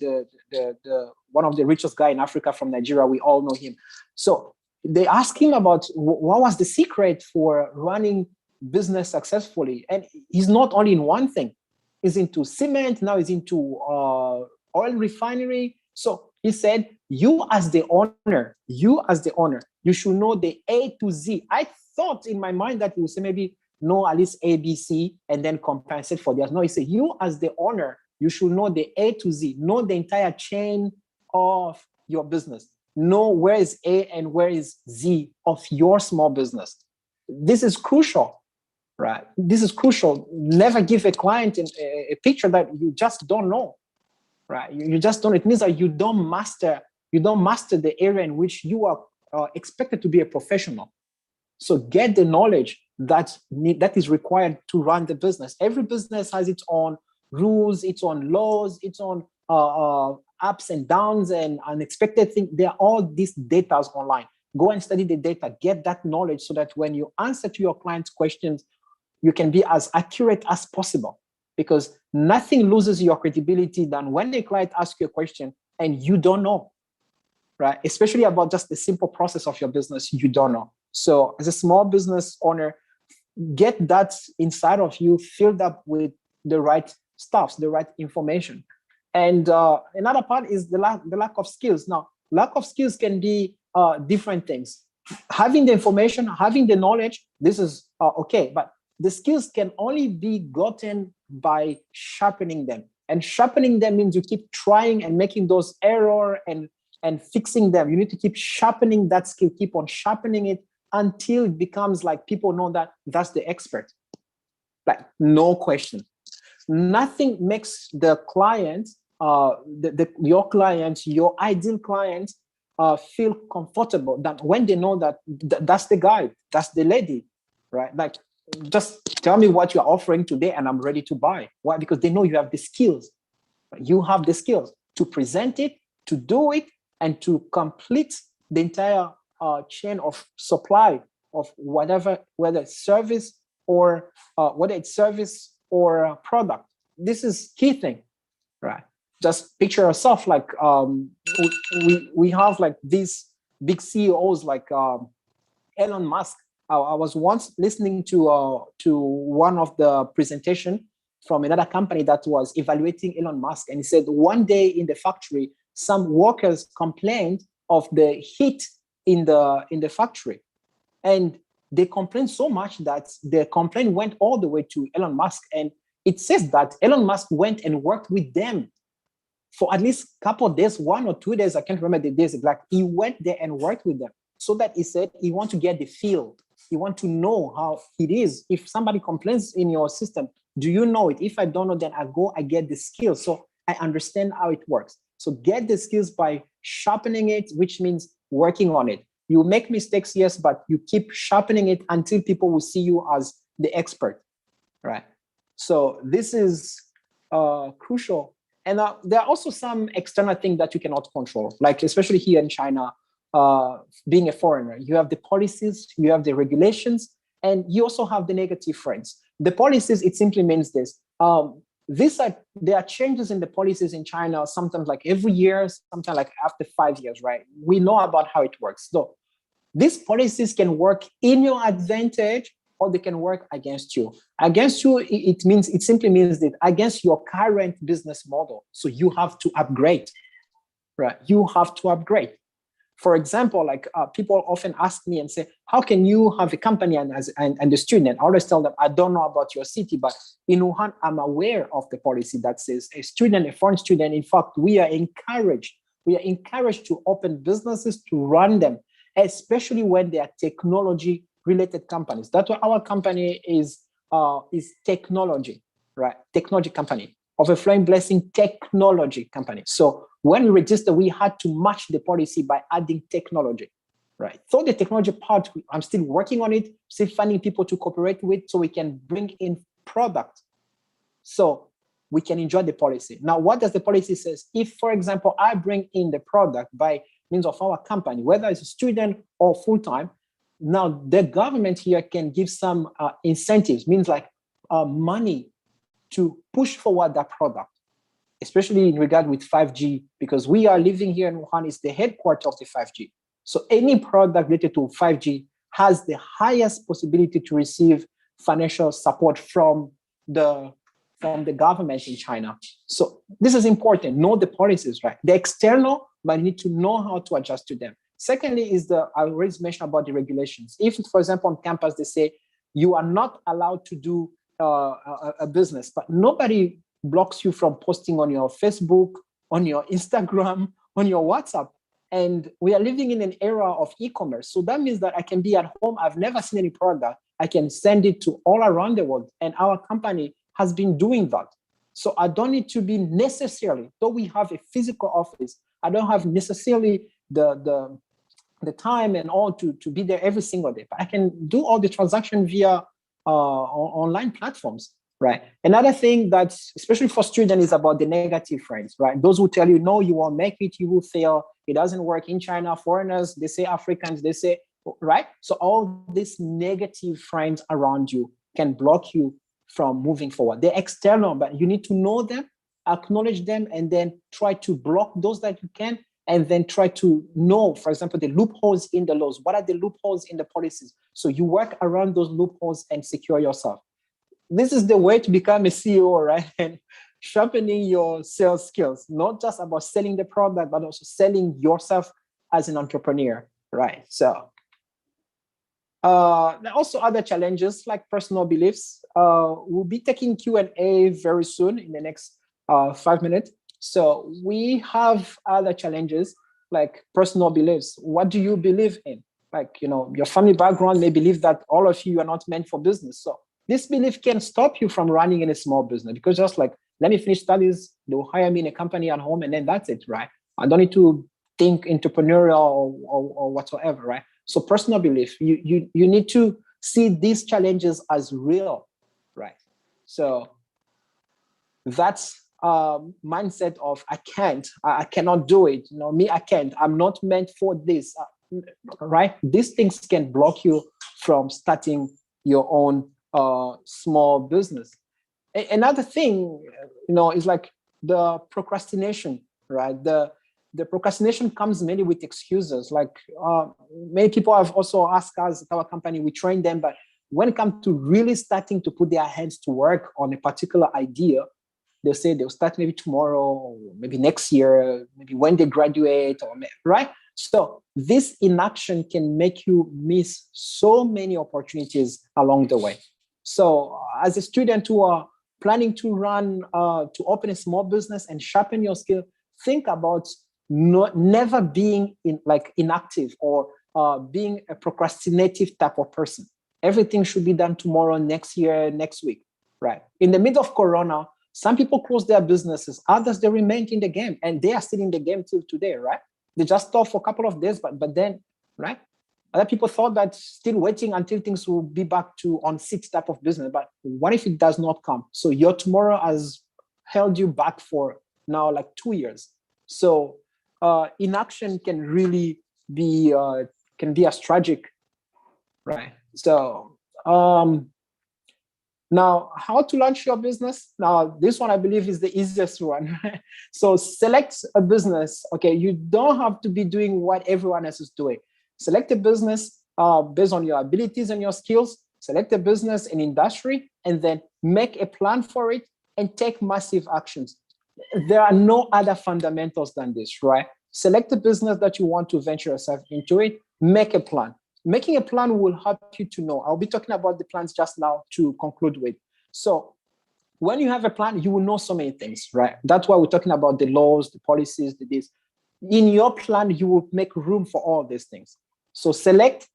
the one of the richest guy in Africa from Nigeria, we all know him. So they asked him about what was the secret for running business successfully. And he's not only in one thing. He's into cement, now he's into oil refinery. So he said, you as the owner, you should know the A to Z. I thought in my mind that he would say maybe know at least A, B, C, and then compensate for the others. No, he said, you as the owner, you should know the A to Z, know the entire chain of your business. Know where is A and where is Z of your small business. This is crucial, right? This is crucial. Never give a client a picture that you just don't know, right? You just don't. It means that you don't master the area in which you are expected to be a professional. So get the knowledge that is required to run the business. Every business has its own rules, its own laws, its own ups and downs and unexpected things. There are all these data online. Go and study the data, get that knowledge so that when you answer to your client's questions, you can be as accurate as possible, because nothing loses your credibility than when a client asks you a question and you don't know, right? Especially about just the simple process of your business, you don't know. So as a small business owner, get that inside of you filled up with the right stuff, the right information. And another part is the lack of skills. Now, lack of skills can be different things. Having the information, having the knowledge, this is okay, but the skills can only be gotten by sharpening them. And sharpening them means you keep trying and making those errors and fixing them. You need to keep sharpening that skill, keep on sharpening it until it becomes like people know that that's the expert. Like, no question. Nothing makes the client, your client, your ideal client, feel comfortable than when they know that that's the guy, that's the lady, right? Like, just tell me what you're offering today and I'm ready to buy. Why? Because they know you have the skills. You have the skills to present it, to do it, and to complete the entire chain of supply of whatever, whether it's service or product. This is key thing, right? Just picture yourself like we have like these big CEOs like Elon Musk. I was once listening to one of the presentation from another company that was evaluating Elon Musk, and he said one day in the factory, some workers complained of the heat in the factory, and they complained so much that the complaint went all the way to Elon Musk, and it says that Elon Musk went and worked with them for at least a couple of days, 1 or 2 days, I can't remember the days exactly, he went there and worked with them so that he said he wants to get the feel. He wants to know how it is. If somebody complains in your system, do you know it? If I don't know, then I get the skills. So I understand how it works. So get the skills by sharpening it, which means working on it. You make mistakes, yes, but you keep sharpening it until people will see you as the expert, right? So this is crucial. And there are also some external things that you cannot control, like especially here in China, being a foreigner, you have the policies, you have the regulations, and you also have the negative friends. The policies, it simply means this. There are changes in the policies in China, sometimes like every year, sometimes like after 5 years, right? We know about how it works. So these policies can work in your advantage, or they can work against you. Against you, it simply means that against your current business model. So you have to upgrade, right? You have to upgrade. For example, like people often ask me and say, how can you have a company and a student? I always tell them, I don't know about your city, but in Wuhan, I'm aware of the policy that says a student, a foreign student, in fact, we are encouraged to open businesses, to run them, especially when they are technology-related companies. That's why our company is technology, right? Technology company, overflowing blessing technology company. So when we register, we had to match the policy by adding technology, right? So the technology part, I'm still working on it, still finding people to cooperate with so we can bring in product so we can enjoy the policy. Now, what does the policy says? If, for example, I bring in the product by means of our company, whether it's a student or full-time, now the government here can give some incentives, means like money to push forward that product, especially in regard with 5G, because we are living here in Wuhan, is the headquarters of the 5G. So any product related to 5G has the highest possibility to receive financial support from the government in China. So this is important. Know the policies, right? They're external, but you need to know how to adjust to them. Secondly, I already mentioned about the regulations. If, for example, on campus, they say you are not allowed to do a business, but nobody blocks you from posting on your Facebook, on your Instagram, on your WhatsApp. And we are living in an era of e-commerce. So that means that I can be at home. I've never seen any product. I can send it to all around the world. And our company has been doing that. So I don't need to be necessarily, though we have a physical office, I don't have necessarily the time and all to be there every single day. But I can do all the transaction via online platforms, right? Another thing that's, especially for students, is about the negative friends, right? Those who tell you, no, you won't make it, you will fail, it doesn't work in China, foreigners, they say Africans, they say, right? So all these negative friends around you can block you from moving forward. They're external, but you need to know them, acknowledge them, and then try to block those that you can, and then try to know, for example, the loopholes in the laws. What are the loopholes in the policies? So you work around those loopholes and secure yourself. This is the way to become a CEO, right? And sharpening your sales skills, not just about selling the product, but also selling yourself as an entrepreneur, right? So there are also other challenges like personal beliefs. We'll be taking Q&A very soon in the next 5 minutes. So we have other challenges like personal beliefs. What do you believe in? Like, your family background may believe that all of you are not meant for business. So this belief can stop you from running in a small business, because just like, let me finish studies, they'll hire me in a company at home, and then that's it, right? I don't need to think entrepreneurial or whatsoever, right? So personal belief, you need to see these challenges as real, right? So that's mindset of I cannot do it. I can't. I'm not meant for this, right? These things can block you from starting your own small business. Another thing, is like the procrastination, right? The procrastination comes mainly with excuses. Like many people have also asked us at our company, we train them, but when it comes to really starting to put their hands to work on a particular idea, they'll say they'll start maybe tomorrow, or maybe next year, maybe when they graduate, right? So this inaction can make you miss so many opportunities along the way. So as a student who are planning to open a small business and sharpen your skill, think about never being inactive or being a procrastinative type of person. Everything should be done tomorrow, next year, next week, right? In the middle of Corona, some people closed their businesses, others, they remained in the game, and they are still in the game till today, right? They just stopped for a couple of days, but then, right? Other people thought that still waiting until things will be back to on 6 type of business, but what if it does not come? So your tomorrow has held you back for now like 2 years. So inaction can really be as tragic, right? So now, how to launch your business? Now, this one I believe is the easiest one. So select a business. Okay, you don't have to be doing what everyone else is doing. Select a business based on your abilities and your skills. Select a business in industry, and then make a plan for it and take massive actions. There are no other fundamentals than this, right? Select a business that you want to venture yourself into it. Make a plan. Making a plan will help you to know. I'll be talking about the plans just now to conclude with. So when you have a plan, you will know so many things, right? That's why we're talking about the laws, the policies, this. In your plan, you will make room for all these things. So select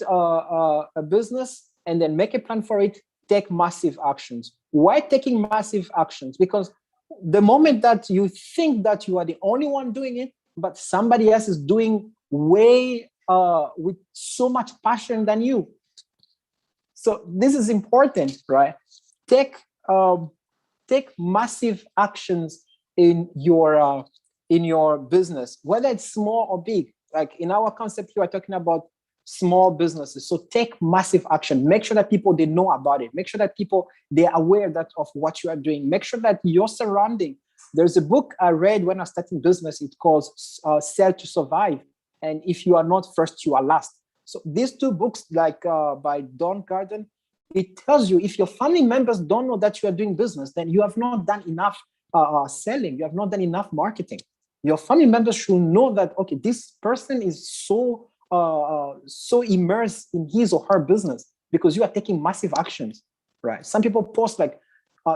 a business and then make a plan for it. Take massive actions. Why taking massive actions? Because the moment that you think that you are the only one doing it, but somebody else is doing way with so much passion than you. So this is important, right? Take massive actions in your business, whether it's small or big. Like in our concept, you are talking about small businesses. So take massive action. Make sure that people, they know about it. Make sure that people, they're aware of what you are doing. Make sure that your surrounding. There's a book I read when I was starting business. It's called Sell to Survive. And if you are not first, you are last. So these 2 books, like by Don Garden, it tells you if your family members don't know that you are doing business, then you have not done enough selling. You have not done enough marketing. Your family members should know that, okay, this person is so immersed in his or her business because you are taking massive actions, right? Some people post like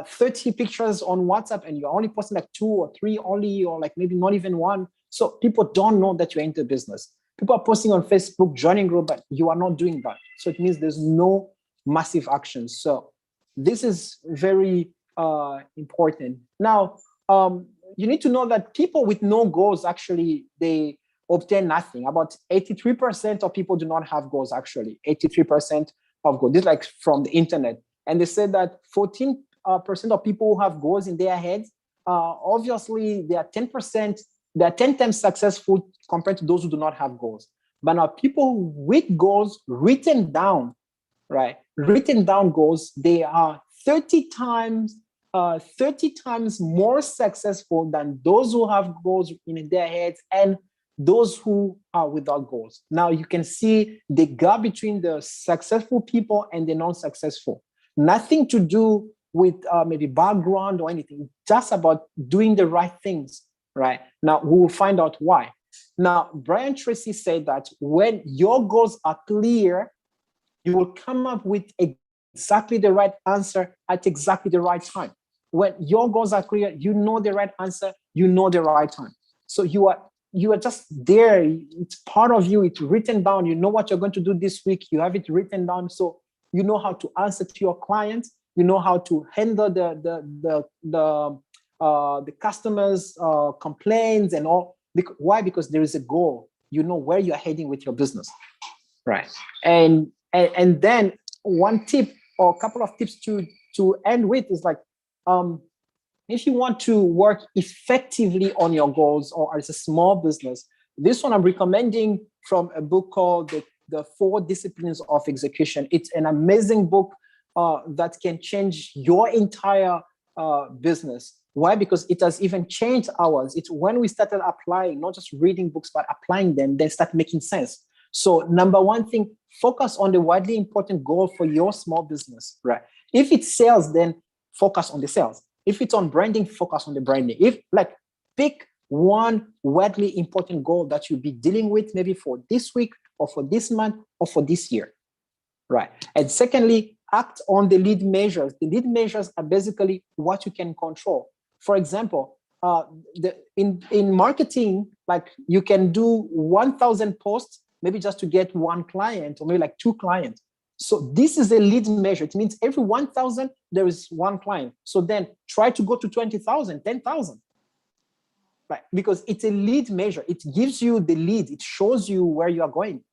30 pictures on WhatsApp and you're only posting like 2 or 3 only, or like maybe not even 1. So people don't know that you're into business. People are posting on Facebook, joining group, but you are not doing that. So it means there's no massive actions. So this is very important. Now, you need to know that people with no goals, actually, they obtain nothing. About 83% of people do not have goals, actually. 83% of goals. This is like from the internet. And they said that 14% of people who have goals in their heads, obviously, they are 10%. They are 10 times successful compared to those who do not have goals. But now people with goals written down, right? Written down goals, they are 30 times more successful than those who have goals in their heads and those who are without goals. Now you can see the gap between the successful people and the non-successful. Nothing to do with maybe background or anything, just about doing the right things. Right now, we will find out why. Now, Brian Tracy said that when your goals are clear, you will come up with exactly the right answer at exactly the right time. When your goals are clear, you know the right answer, you know the right time. So you are just there. It's part of you. It's written down. You know what you're going to do this week. You have it written down, so you know how to answer to your clients. You know how to handle the customers' complaints and all. Why? Because there is a goal. You know where you're heading with your business, right? And then one tip or a couple of tips to end with is like, if you want to work effectively on your goals or as a small business, this one I'm recommending from a book called the 4 Disciplines of Execution. It's an amazing book that can change your entire business. Why? Because it has even changed ours. It's when we started applying, not just reading books, but applying them, then start making sense. So number 1 thing, focus on the widely important goal for your small business, right? If it's sales, then focus on the sales. If it's on branding, focus on the branding. Pick one widely important goal that you'll be dealing with maybe for this week or for this month or for this year, right? And secondly, act on the lead measures. The lead measures are basically what you can control. For example, in marketing, like you can do 1,000 posts, maybe just to get one client or maybe like 2 clients. So this is a lead measure. It means every 1,000, there is 1 client. So then try to go to 20,000, 10,000. Right? Because it's a lead measure. It gives you the lead. It shows you where you are going.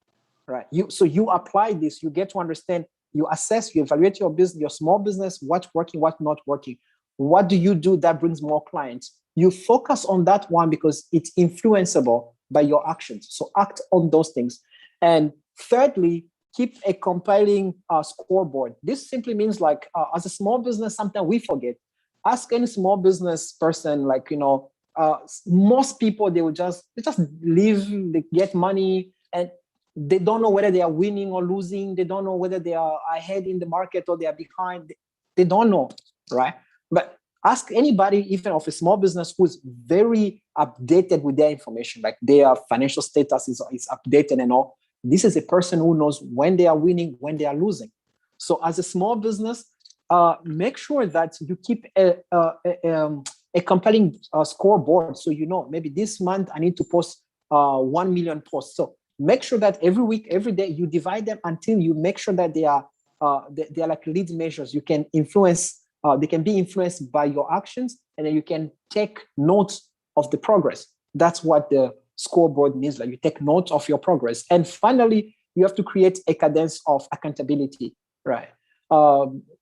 Right? So you apply this, you get to understand, you assess, you evaluate your business, your small business, what's working, what's not working. What do you do that brings more clients? You focus on that one because it's influenceable by your actions. So act on those things. And thirdly, keep a compiling scoreboard. This simply means like, as a small business, sometimes we forget. Ask any small business person, like, most people, they just live, they get money, and they don't know whether they are winning or losing. They don't know whether they are ahead in the market or they are behind. They don't know, right? But ask anybody, even of a small business, who's very updated with their information, like their financial status is updated and all. This is a person who knows when they are winning, when they are losing. So as a small business, make sure that you keep a compelling scoreboard. So, maybe this month I need to post 1 million posts. So make sure that every week, every day, you divide them until you make sure that they are like lead measures. You can influence, they can be influenced by your actions, and then you can take notes of the progress. That's what the scoreboard means. Like, you take note of your progress. And finally, you have to create a cadence of accountability, right?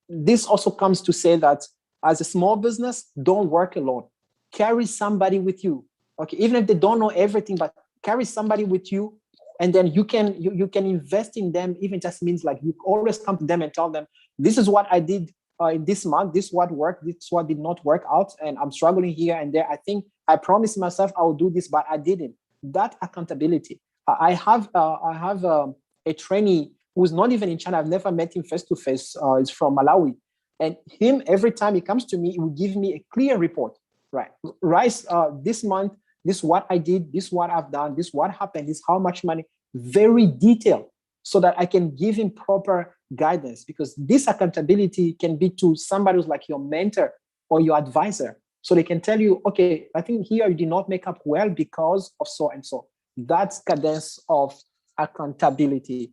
This also comes to say that as a small business, don't work alone. Carry somebody with you. Okay, even if they don't know everything, but carry somebody with you, and then you can invest in them. Even just means like you always come to them and tell them, this is what I did in this month, this is what worked, this is what did not work out, and I'm struggling here and there. I think I promised myself I will do this, but I didn't. That accountability. I have a trainee who's not even in China. I've never met him face to face. He's from Malawi, and him, every time he comes to me, he will give me a clear report. Right, Rice, this month, this is what I did, this is what I've done, this is what happened, this is how much money. Very detailed, so that I can give him proper guidance. Because this accountability can be to somebody who's like your mentor or your advisor. So they can tell you, okay, I think here you did not make up well because of so and so. That's cadence of accountability.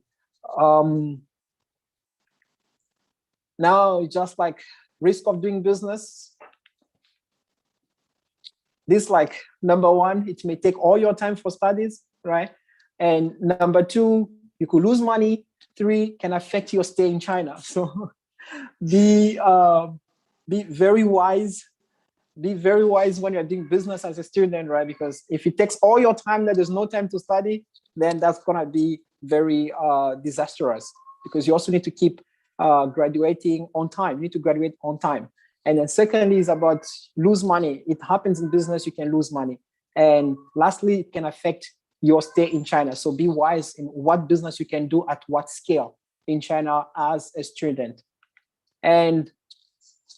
Now, just like risk of doing business. This, like, number one, it may take all your time for studies, right? And number two, you could lose money. 3, can affect your stay in China. So be very wise. Be very wise when you're doing business as a student, right? Because if it takes all your time, that there's no time to study, then that's gonna be very disastrous. Because you also need to keep graduating on time. You need to graduate on time. And then secondly is about lose money. It happens in business, you can lose money. And lastly, it can affect your stay in China. So be wise in what business you can do at what scale in China as a student. And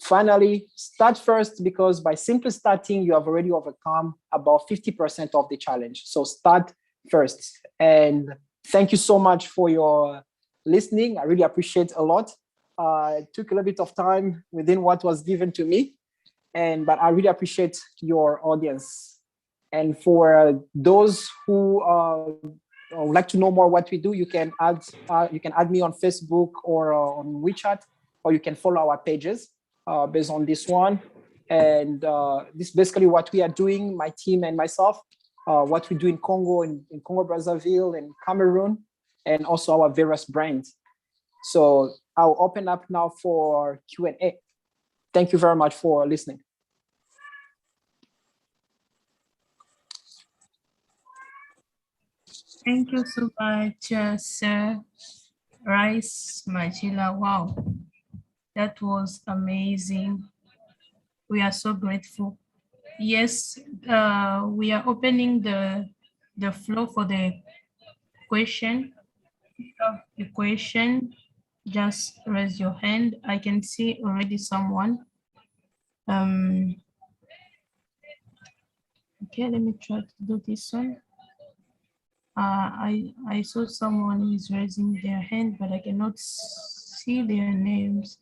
finally, start first, because by simply starting, you have already overcome about 50% of the challenge. So start first. And thank you so much for your listening. I really appreciate a lot. It took a little bit of time within what was given to me, but I really appreciate your audience. And for those who would like to know more what we do, you can add me on Facebook or on WeChat, or you can follow our pages based on this one. And this is basically what we are doing, my team and myself, what we do in Congo, in Congo Brazzaville, and Cameroon, and also our various brands. So I'll open up now for Q&A. Thank you very much for listening. Thank you so much, Sir Rice Majila. Wow, that was amazing. We are so grateful. Yes, we are opening the floor for the question. If you have a question, just raise your hand. I can see already someone. Okay, let me try to do this one. I saw someone is raising their hand, but I cannot see their names.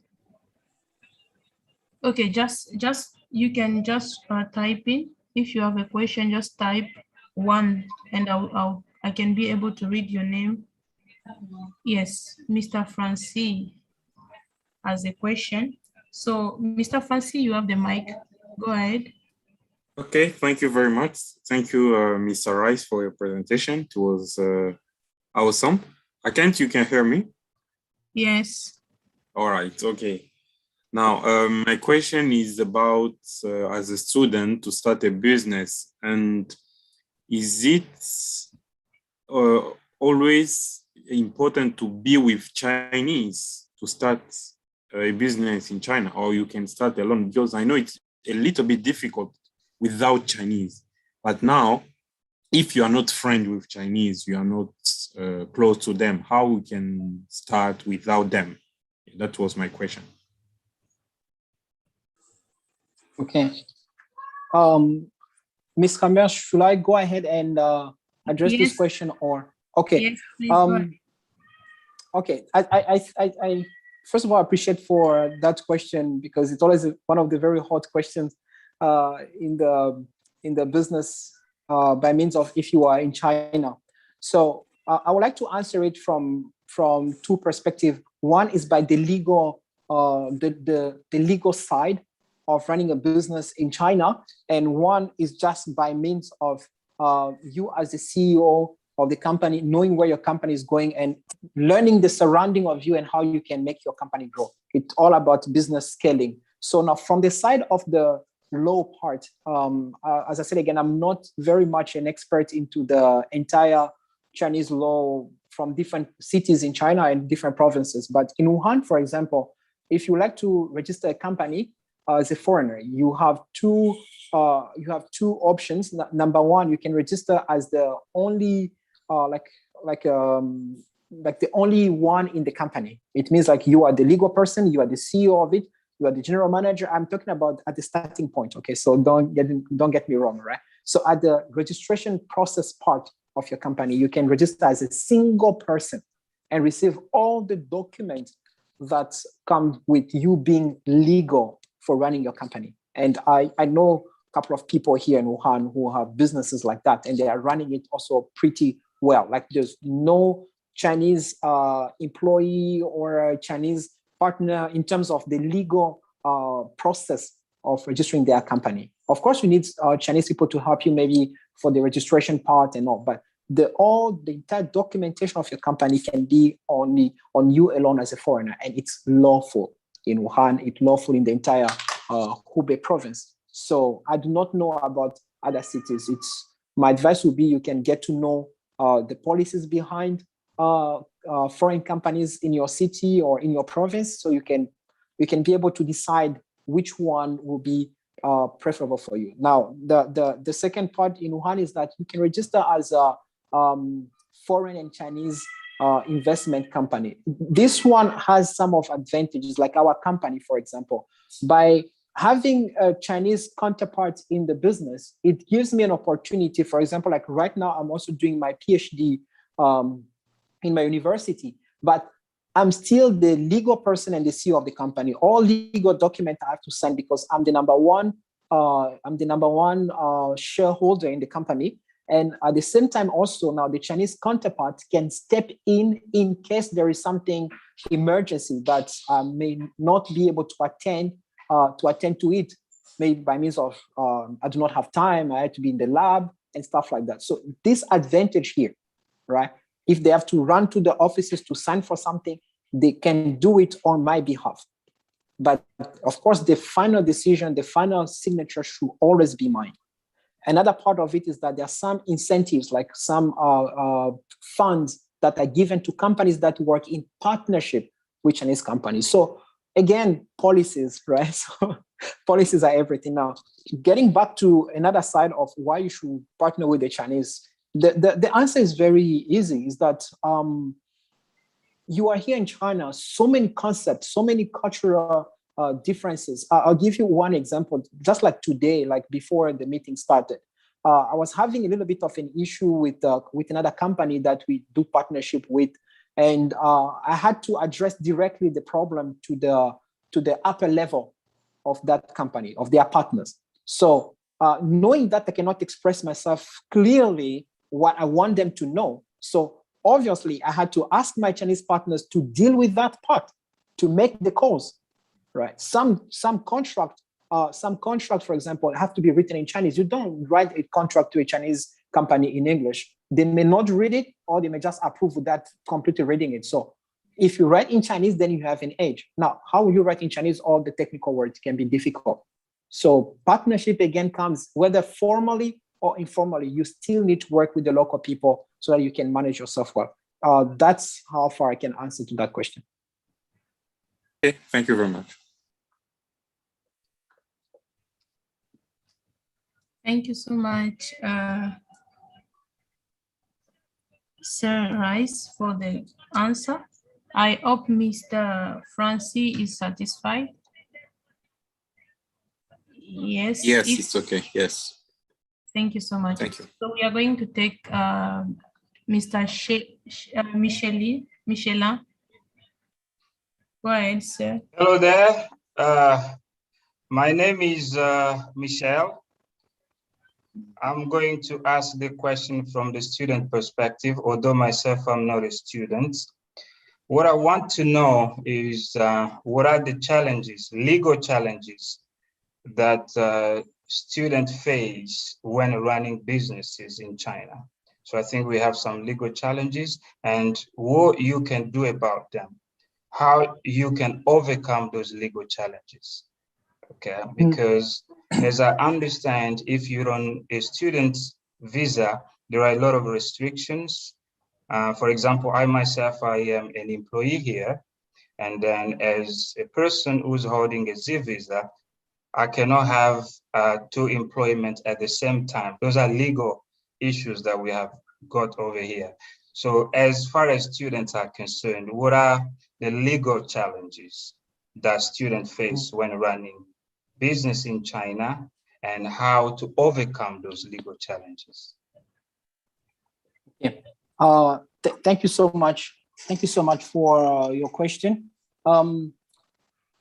Okay, you can just type in if you have a question, just type 1 and I can be able to read your name. Yes, Mr. Francis has a question. So, Mr. Francis, you have the mic. Go ahead. Okay, thank you very much. Thank you, Mr. Rice, for your presentation. It was awesome. You can hear me? Yes. All right, okay. Now, my question is about, as a student, to start a business. And is it always important to be with Chinese to start a business in China, or you can start alone? Because I know it's a little bit difficult without Chinese. But now, if you are not friends with Chinese, you are not close to them, how we can start without them? That was my question. Okay. Ms. Campbell, should I go ahead and address Yes. this question, or? Okay. Yes, please go ahead. Okay. I first of all, I appreciate for that question, because it's always one of the very hot questions in the business by means of if you are in China. So I would like to answer it from two perspectives. One is by the legal the legal side of running a business in China, and one is just by means of you as the CEO of the company, knowing where your company is going and learning the surrounding of you and how you can make your company grow. It's all about business scaling. So now from the side of the law part, as I said again, I'm not very much an expert into the entire Chinese law from different cities in China and different provinces. But in Wuhan, for example, if you like to register a company as a foreigner, you have two options. Number one, you can register as the only like the only one in the company. It means like you are the legal person, you are the CEO of it, you are the general manager. I'm talking about at the starting point. Okay, so don't get me wrong, right? So at the registration process part of your company, you can register as a single person and receive all the documents that come with you being legal for running your company. And I know a couple of people here in Wuhan who have businesses like that, and they are running it also pretty well. Like there's no Chinese employee or a Chinese partner in terms of the legal process of registering their company. Of course, you need Chinese people to help you maybe for the registration part and all, but the entire documentation of your company can be only on you alone as a foreigner, and it's lawful in Wuhan. It's lawful in the entire Hubei province. So I do not know about other cities. My advice would be you can get to know the policies behind foreign companies in your city or in your province, so you can be able to decide which one will be preferable for you. Now, the second part in Wuhan is that you can register as a foreign and Chinese investment company. This one has some of advantages, like our company, for example. By having a Chinese counterpart in the business, it gives me an opportunity. For example, like right now, I'm also doing my PhD in my university, but I'm still the legal person and the CEO of the company. All legal documents I have to sign because I'm the number one shareholder in the company. And at the same time, also now the Chinese counterpart can step in case there is something emergency that may not be able to attend to it, maybe by means of I do not have time, I had to be in the lab and stuff like that. So this advantage here, right? If they have to run to the offices to sign for something, they can do it on my behalf. But of course, the final decision, the final signature should always be mine. Another part of it is that there are some incentives, like some funds that are given to companies that work in partnership with Chinese companies. So again, policies, right? So policies are everything. Now, getting back to another side of why you should partner with the Chinese, the answer is very easy, is that you are here in China, so many concepts, so many cultural differences. I'll give you one example. Just like today, like before the meeting started, I was having a little bit of an issue with another company that we do partnership with, and I had to address directly the problem to the upper level of that company, of their partners. So knowing that I cannot express myself clearly what I want them to know. So obviously, I had to ask my Chinese partners to deal with that part, to make the calls, right? Some contract, for example, have to be written in Chinese. You don't write a contract to a Chinese company in English. They may not read it, or they may just approve without completely reading it. So if you write in Chinese, then you have an edge. Now, how you write in Chinese, all the technical words can be difficult. So partnership again comes, whether formally or informally, you still need to work with the local people so that you can manage yourself well. That's how far I can answer to that question. Okay, thank you very much. Thank you so much, Sir Rice, for the answer. I hope Mr. Francis is satisfied. Yes. Yes, it's okay. Yes. Thank you so much. Thank you. So we are going to take Mr. Michelin. Go ahead, sir. Hello there. My name is Michel. I'm going to ask the question from the student perspective, although myself, I'm not a student. What I want to know is what are the challenges, legal challenges, that students face when running businesses in China? So I think we have some legal challenges and what you can do about them, how you can overcome those legal challenges. Okay, because as I understand, if you're on a student visa, there are a lot of restrictions. For example, I myself, I am an employee here. And then as a person who's holding a Z visa, I cannot have two employments at the same time. Those are legal issues that we have got over here. So as far as students are concerned, what are the legal challenges that students face when running business in China, and how to overcome those legal challenges? Yeah. Thank you so much. Thank you so much for your question.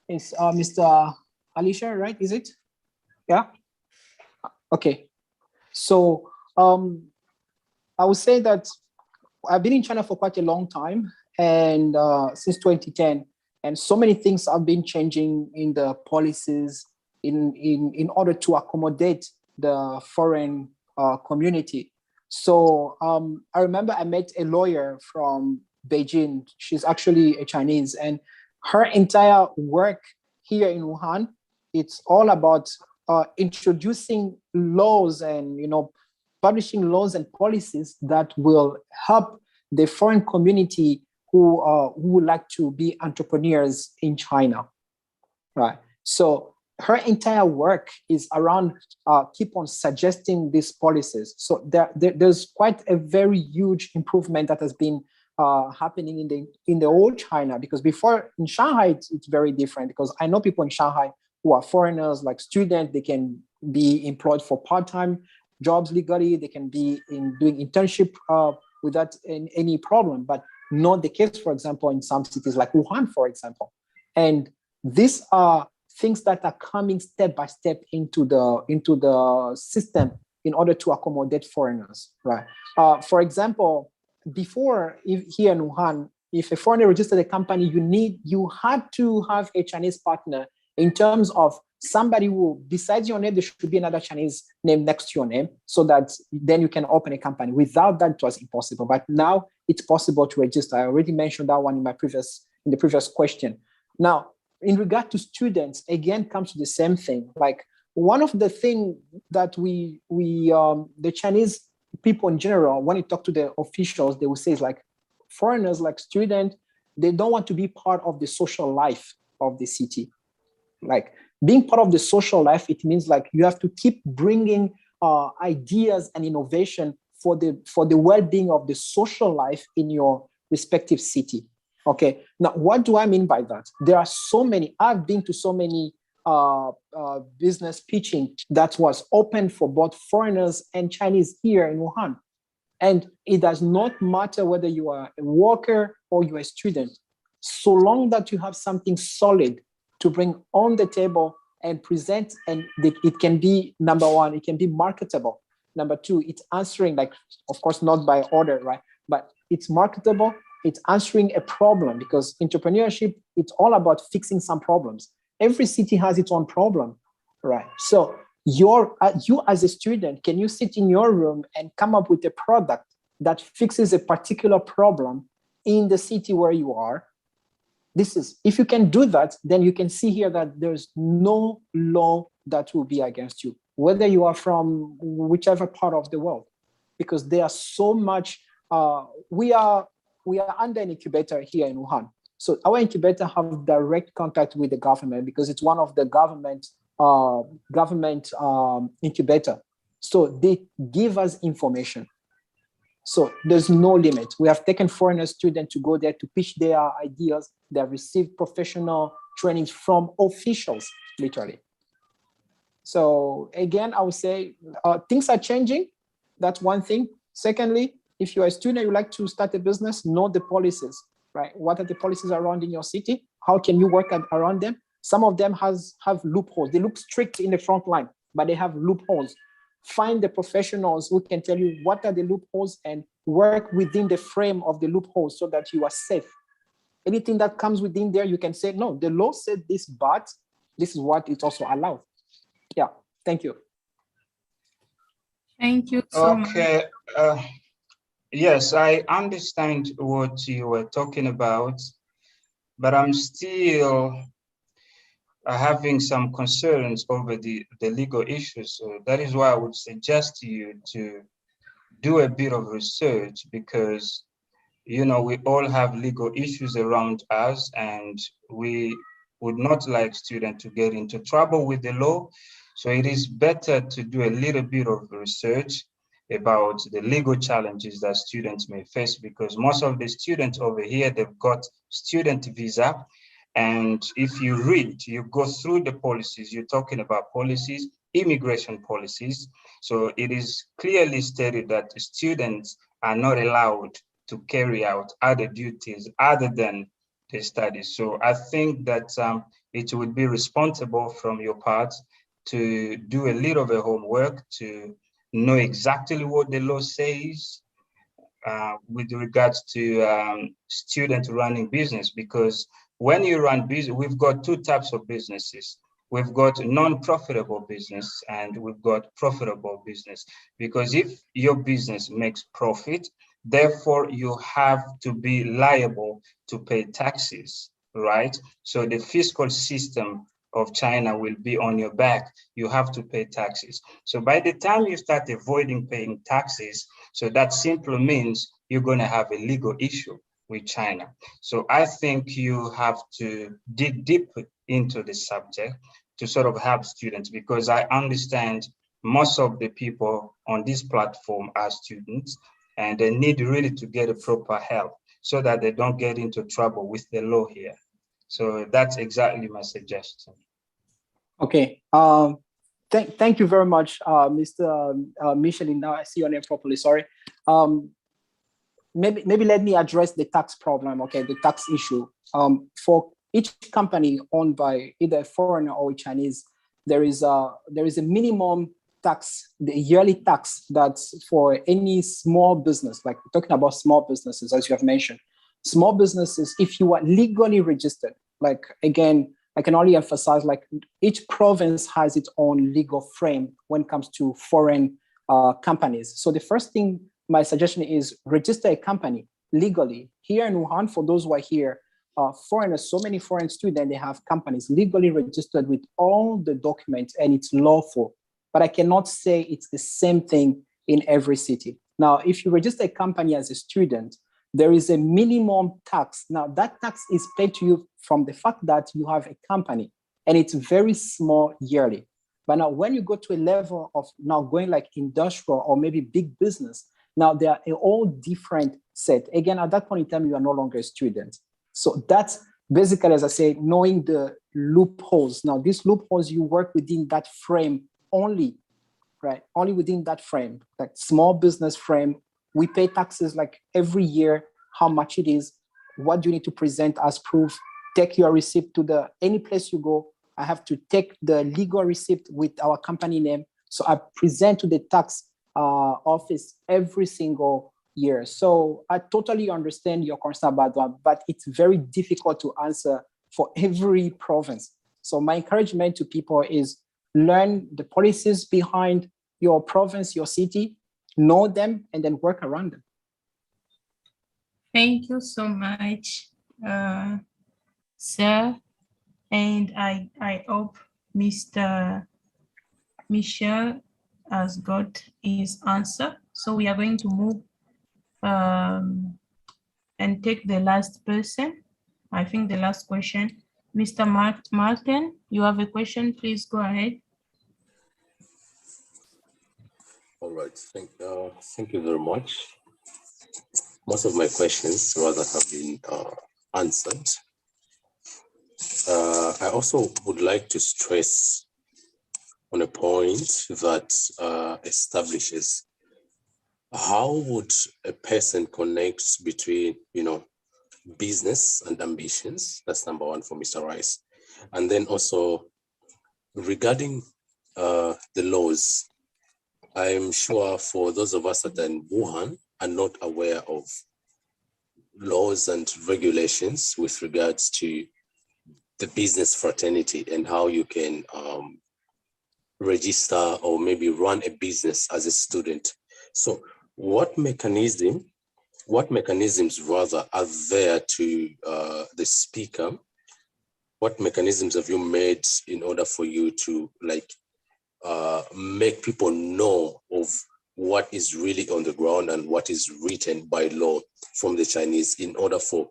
It's Mr. Alicia, right? Is it? Yeah. Okay. So I would say that I've been in China for quite a long time, and since 2010, and so many things have been changing in the policies in order to accommodate the foreign community. So I remember I met a lawyer from Beijing. She's actually a Chinese, and her entire work here in Wuhan, it's all about introducing laws and publishing laws and policies that will help the foreign community who would like to be entrepreneurs in China, right? So her entire work is around keep on suggesting these policies. So there's quite a very huge improvement that has been happening in the old China, because before in Shanghai it's very different, because I know people in Shanghai who are foreigners, like students, they can be employed for part-time jobs legally, they can be doing internship without any problem, but not the case, for example, in some cities like Wuhan, for example. And these are things that are coming step by step into the system in order to accommodate foreigners, right? For example, before here in Wuhan, if a foreigner registered a company, you had to have a Chinese partner in terms of somebody who, besides your name, there should be another Chinese name next to your name, so that then you can open a company. Without that, it was impossible. But now it's possible to register. I already mentioned that one in the previous question. Now, in regard to students, again, comes to the same thing. Like, one of the things that the Chinese people in general, when you talk to the officials, they will say is like, foreigners, like students, they don't want to be part of the social life of the city. Like, being part of the social life, it means like you have to keep bringing ideas and innovation for the well-being of the social life in your respective city. Okay, now what do I mean by that? There are so many, I've been to so many business pitching that was open for both foreigners and Chinese here in Wuhan. And it does not matter whether you are a worker or you're a student, so long that you have something solid to bring on the table and present, and it can be, number one, it can be marketable. Number two, it's answering, like, of course, not by order, right? But it's marketable, it's answering a problem, because entrepreneurship, it's all about fixing some problems. Every city has its own problem, right? So you as a student, can you sit in your room and come up with a product that fixes a particular problem in the city where you are? If you can do that, then you can see here that there's no law that will be against you, whether you are from whichever part of the world, because there are so much, we are under an incubator here in Wuhan. So our incubator have direct contact with the government, because it's one of the government incubator. So they give us information. So there's no limit. We have taken foreigner students to go there to pitch their ideas. They have received professional trainings from officials, literally. So again, I would say things are changing. That's one thing. Secondly, if you're a student, you like to start a business, know the policies, right? What are the policies around in your city? How can you work around them? Some of them have loopholes. They look strict in the front line, but they have loopholes. Find the professionals who can tell you what are the loopholes and work within the frame of the loopholes so that you are safe. Anything that comes within there, you can say, no, the law said this, but this is what it's also allowed. Yeah, thank you. Thank you so much. Okay. Yes, I understand what you were talking about, but I'm still having some concerns over the legal issues. So that is why I would suggest to you to do a bit of research, because, you know, we all have legal issues around us, and we would not like students to get into trouble with the law. So it is better to do a little bit of research about the legal challenges that students may face, because most of the students over here, they've got student visa. And if you read, you go through the policies, you're talking about policies, immigration policies. So it is clearly stated that students are not allowed to carry out other duties other than the studies. So I think that it would be responsible from your part to do a little bit of homework to know exactly what the law says with regards to student running business, because when you run business, we've got two types of businesses. We've got non-profitable business and we've got profitable business. Because if your business makes profit, therefore you have to be liable to pay taxes, right? So the fiscal system of China will be on your back. You have to pay taxes. So by the time you start avoiding paying taxes, so that simply means you're going to have a legal issue with China. So I think you have to dig deep into the subject to sort of help students, because I understand most of the people on this platform are students, and they need really to get a proper help so that they don't get into trouble with the law here. So that's exactly my suggestion. Okay. Thank you very much, Mr. Michelin. Now I see your name properly. Sorry. Maybe let me address the tax problem. Okay, the tax issue. For each company owned by either a foreigner or a Chinese, there is a minimum tax, the yearly tax that's for any small business. Like we're talking about small businesses, as you have mentioned. Small businesses, if you are legally registered, like again, I can only emphasize, like each province has its own legal frame when it comes to foreign companies. So the first thing, my suggestion is register a company legally. Here in Wuhan, for those who are here, foreigners, so many foreign students, they have companies legally registered with all the documents and it's lawful. But I cannot say it's the same thing in every city. Now, if you register a company as a student, there is a minimum tax. Now, that tax is paid to you from the fact that you have a company, and it's very small yearly. But now, when you go to a level of now going like industrial or maybe big business, now they are a all different set. Again, at that point in time, you are no longer a student. So that's basically, as I say, knowing the loopholes. Now, these loopholes, you work within that frame only, right? Only within that frame, like small business frame. We pay taxes like every year, how much it is, what do you need to present as proof, take your receipt to any place you go, I have to take the legal receipt with our company name. So I present to the tax office every single year. So I totally understand your concern about that, but it's very difficult to answer for every province. So my encouragement to people is learn the policies behind your province, your city, know them, and then work around them. Thank you so much, sir. And I hope Mr. Michel has got his answer. So we are going to move and take the last person. I think the last question. Mr. Martin, you have a question, please go ahead. All right, thank you very much. Most of my questions rather have been answered. I also would like to stress on a point that establishes how would a person connect between, business and ambitions. That's number one for Mr. Rice. And then also regarding the laws, I'm sure for those of us that are in Wuhan are not aware of laws and regulations with regards to the business fraternity and how you can register or maybe run a business as a student. So what mechanisms rather are there to the speaker? What mechanisms have you made in order for you to make people know of what is really on the ground and what is written by law from the Chinese in order for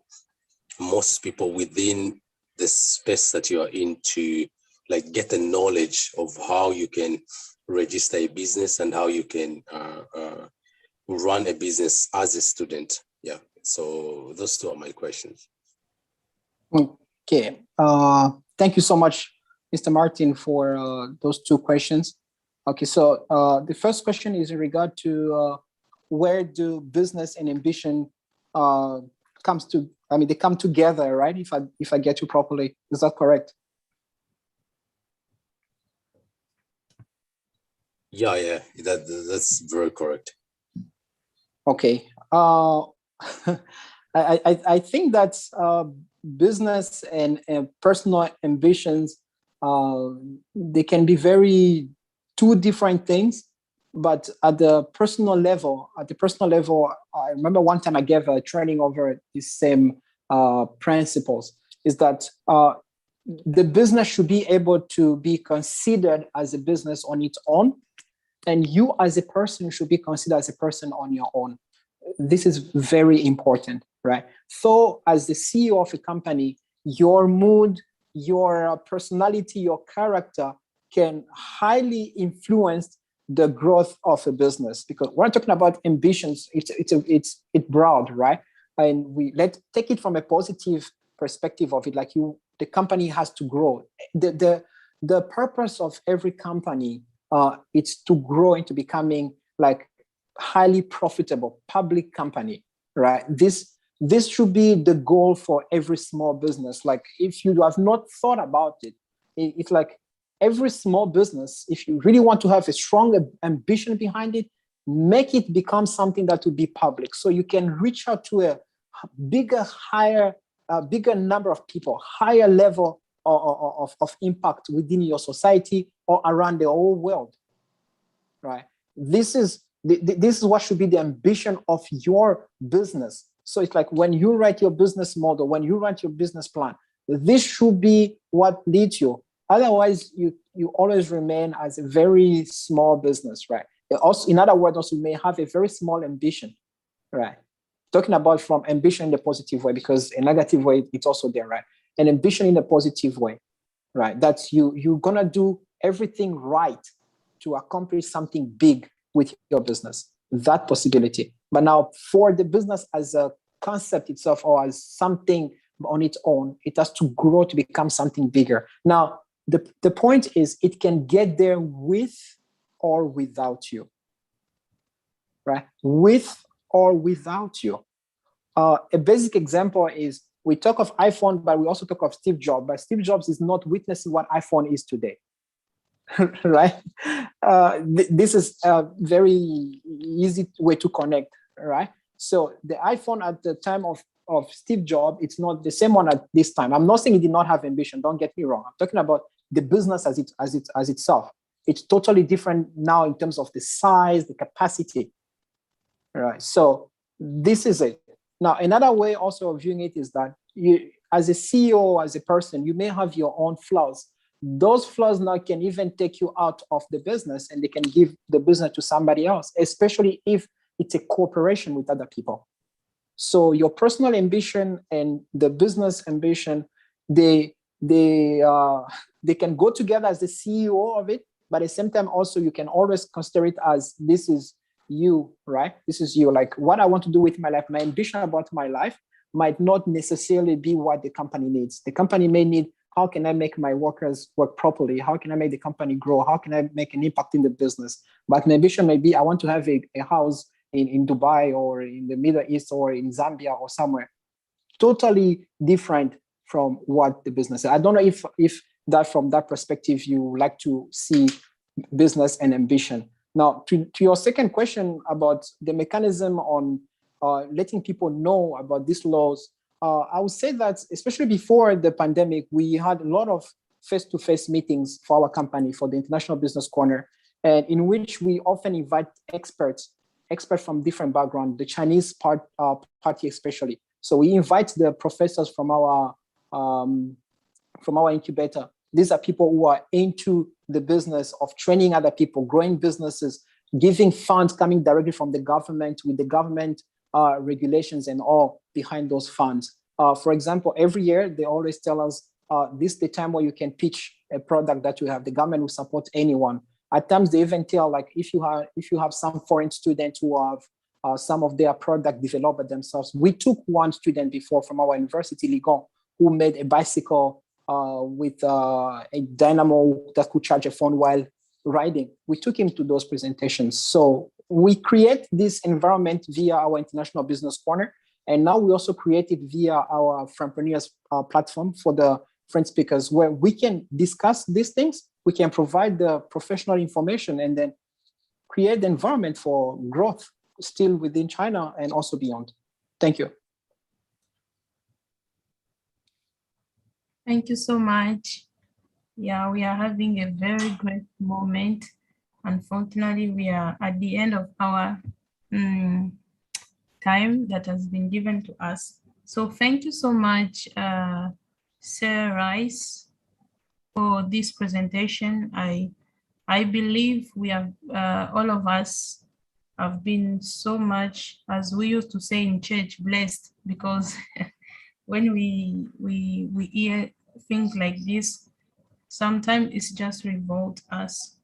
most people within the space that you are in to get the knowledge of how you can register a business and how you can run a business as a student? Yeah, so those two are my questions. Okay, thank you so much, Mr. Martin, for those two questions. Okay, so the first question is in regard to where do business and ambition they come together, right? If I get you properly, is that correct? Yeah, that's very correct. Okay, I think that business and personal ambitions, they can be two different things, but at the personal level, I remember one time I gave a training over these same principles, is that the business should be able to be considered as a business on its own, and you as a person should be considered as a person on your own. This is very important, right? So as the CEO of a company, your mood, your personality, your character can highly influence the growth of a business, because we're talking about ambitions. It's broad, right? And let's take it from a positive perspective of it. The company has to grow. The purpose of every company, it's to grow into becoming highly profitable public company, right? This should be the goal for every small business. If you have not thought about it, it's every small business, if you really want to have a strong ambition behind it, make it become something that will be public, so you can reach out to a bigger number of people, higher level of impact within your society or around the whole world, right? This is what should be the ambition of your business. So it's when you write your business model, when you write your business plan, this should be what leads you. Otherwise, you always remain as a very small business, right? Also, in other words, you may have a very small ambition, right? Talking about from ambition in the positive way, because a negative way, it's also there, right? An ambition in a positive way, right? That's you're gonna do everything right to accomplish something big with your business, that possibility. But now for the business as a concept itself or as something on its own, it has to grow to become something bigger. Now, the point is it can get there with or without you, right? With or without you. A basic example is We talk of iPhone, but we also talk of Steve Jobs. But Steve Jobs is not witnessing what iPhone is today, right? This is a very easy way to connect, right? So the iPhone at the time of Steve Jobs, it's not the same one at this time. I'm not saying he did not have ambition. Don't get me wrong. I'm talking about the business as itself. It's totally different now in terms of the size, the capacity, right? So this is it. Now, another way also of viewing it is that you, as a CEO, as a person, you may have your own flaws. Those flaws now can even take you out of the business, and they can give the business to somebody else, especially if it's a cooperation with other people. So your personal ambition and the business ambition, they can go together as the CEO of it, but at the same time also you can always consider it as this is you, right? This is you, like what I want to do with my life. My ambition about my life might not necessarily be what the company needs. The company may need, how can I make my workers work properly? How can I make the company grow? How can I make an impact in the business? But my ambition may be, I want to have a house in Dubai or in the Middle East or in Zambia or somewhere. Totally different from what the business is. I don't know if that from that perspective, you like to see business and ambition. Now, to your second question about the mechanism on letting people know about these laws, I would say that especially before the pandemic, we had a lot of face-to-face meetings for our company, for the International Business Corner, and in which we often invite experts from different backgrounds, the Chinese party especially. So we invite the professors from our incubator. These are people who are into the business of training other people, growing businesses, giving funds coming directly from the government with the government regulations and all behind those funds. For example, every year they always tell us, this is the time where you can pitch a product that you have. The government will support anyone. At times they even tell, like, if you have some foreign students who have some of their product developed by themselves. We took one student before from our university, Ligon, who made a bicycle with a dynamo that could charge a phone while riding. We took him to those presentations. So we create this environment via our International Business Corner. And now we also create it via our Frampreneurs platform for the French speakers, where we can discuss these things. We can provide the professional information and then create the environment for growth still within China and also beyond. Thank you. Thank you so much. Yeah, we are having a very great moment. Unfortunately, we are at the end of our time that has been given to us. So thank you so much, Sir Rice, for this presentation. I believe we have, all of us have been so much, as we used to say in church, blessed, because when we hear things like this, sometimes it's just revolt us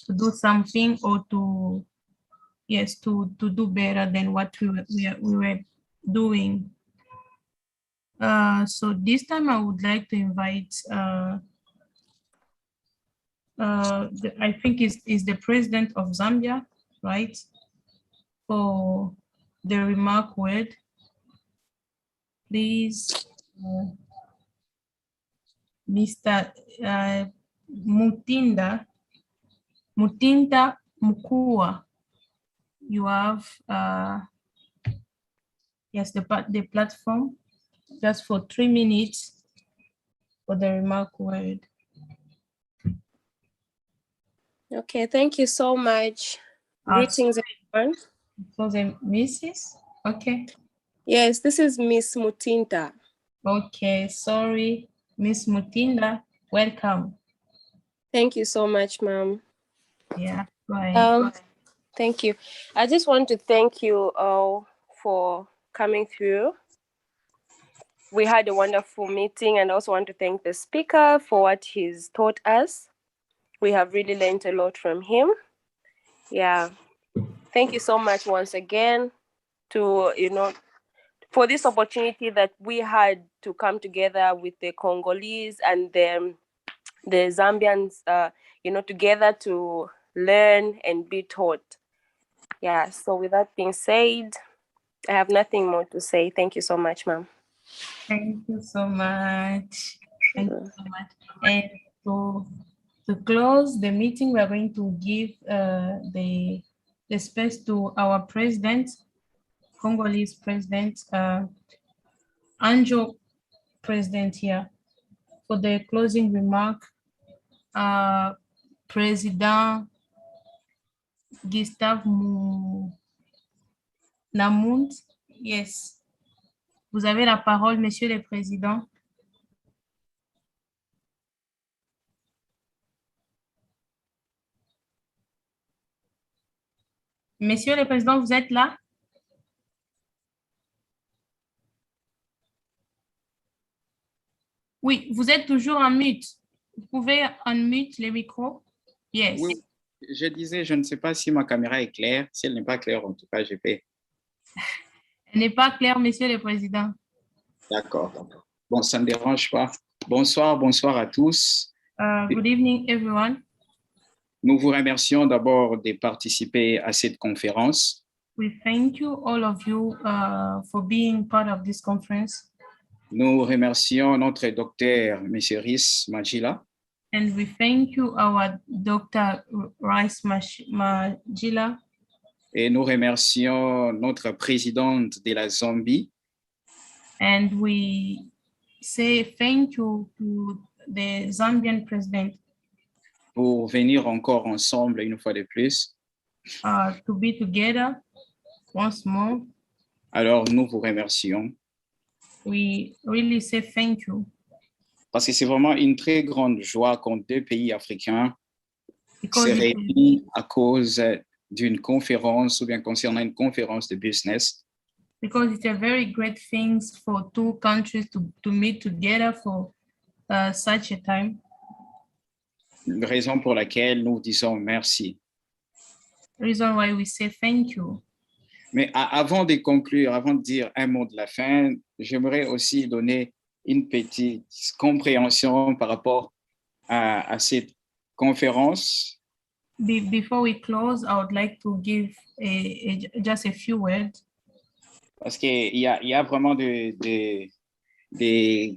to do something or to, yes, to do better than what we were doing. So this time I would like to invite, I think is the president of Zambia, right? For the remark word. Please, Mr. Mutinda Mukua, you have yes, the platform just for 3 minutes for the remark word. Okay, thank you so much. Greetings, everyone. So the Mrs. Okay. Yes, this is Miss Mutinda. Okay, sorry, Miss Mutinda, welcome. Thank you so much, ma'am. Yeah, go ahead. Thank you. I just want to thank you all for coming through. We had a wonderful meeting, and I also want to thank the speaker for what he's taught us. We have really learned a lot from him. Yeah. Thank you so much once again to, for this opportunity that we had to come together with the Congolese and the Zambians, together to learn and be taught. Yeah, so with that being said, I have nothing more to say. Thank you so much, ma'am. Thank you so much. Thank you so much. And to close the meeting, we are going to give the space to our president, Congolese president, Anjo president here, for the closing remark. President Gustave Namound, yes. Vous avez la parole, Monsieur le Président. Monsieur le Président, vous êtes là? Oui, vous êtes toujours en mute. Vous pouvez unmute les micros? Yes. Oui, je disais, je ne sais pas si ma caméra est claire. Si elle n'est pas claire, en tout cas, je vais. Elle n'est pas claire, Monsieur le Président. D'accord. Bon, ça ne dérange pas. Bonsoir à tous. Good evening, everyone. Nous vous remercions d'abord de participer à cette conférence. We thank you, all of you, for being part of this conference. Nous remercions notre docteur, M. Rhys Magila. And we thank you, our Dr. Rice Magila. Et nous remercions notre présidente de la Zambie. And we say thank you to the Zambian president. Pour venir encore ensemble une fois de plus. To be together once more. Alors, nous vous remercions. We really say thank you. Parce que c'est vraiment une très grande joie quand deux pays africains se réunissent à cause d'une conférence ou bien concernant une conférence de business. Because it's a very great thing for two countries to meet together for such a time. Raison pour laquelle nous disons merci. Reason why we say thank you. Mais avant de conclure, avant de dire un mot de la fin, j'aimerais aussi donner une petite compréhension par rapport à cette conférence. Before we close, I would like to give just a few words. Parce qu'il y a vraiment des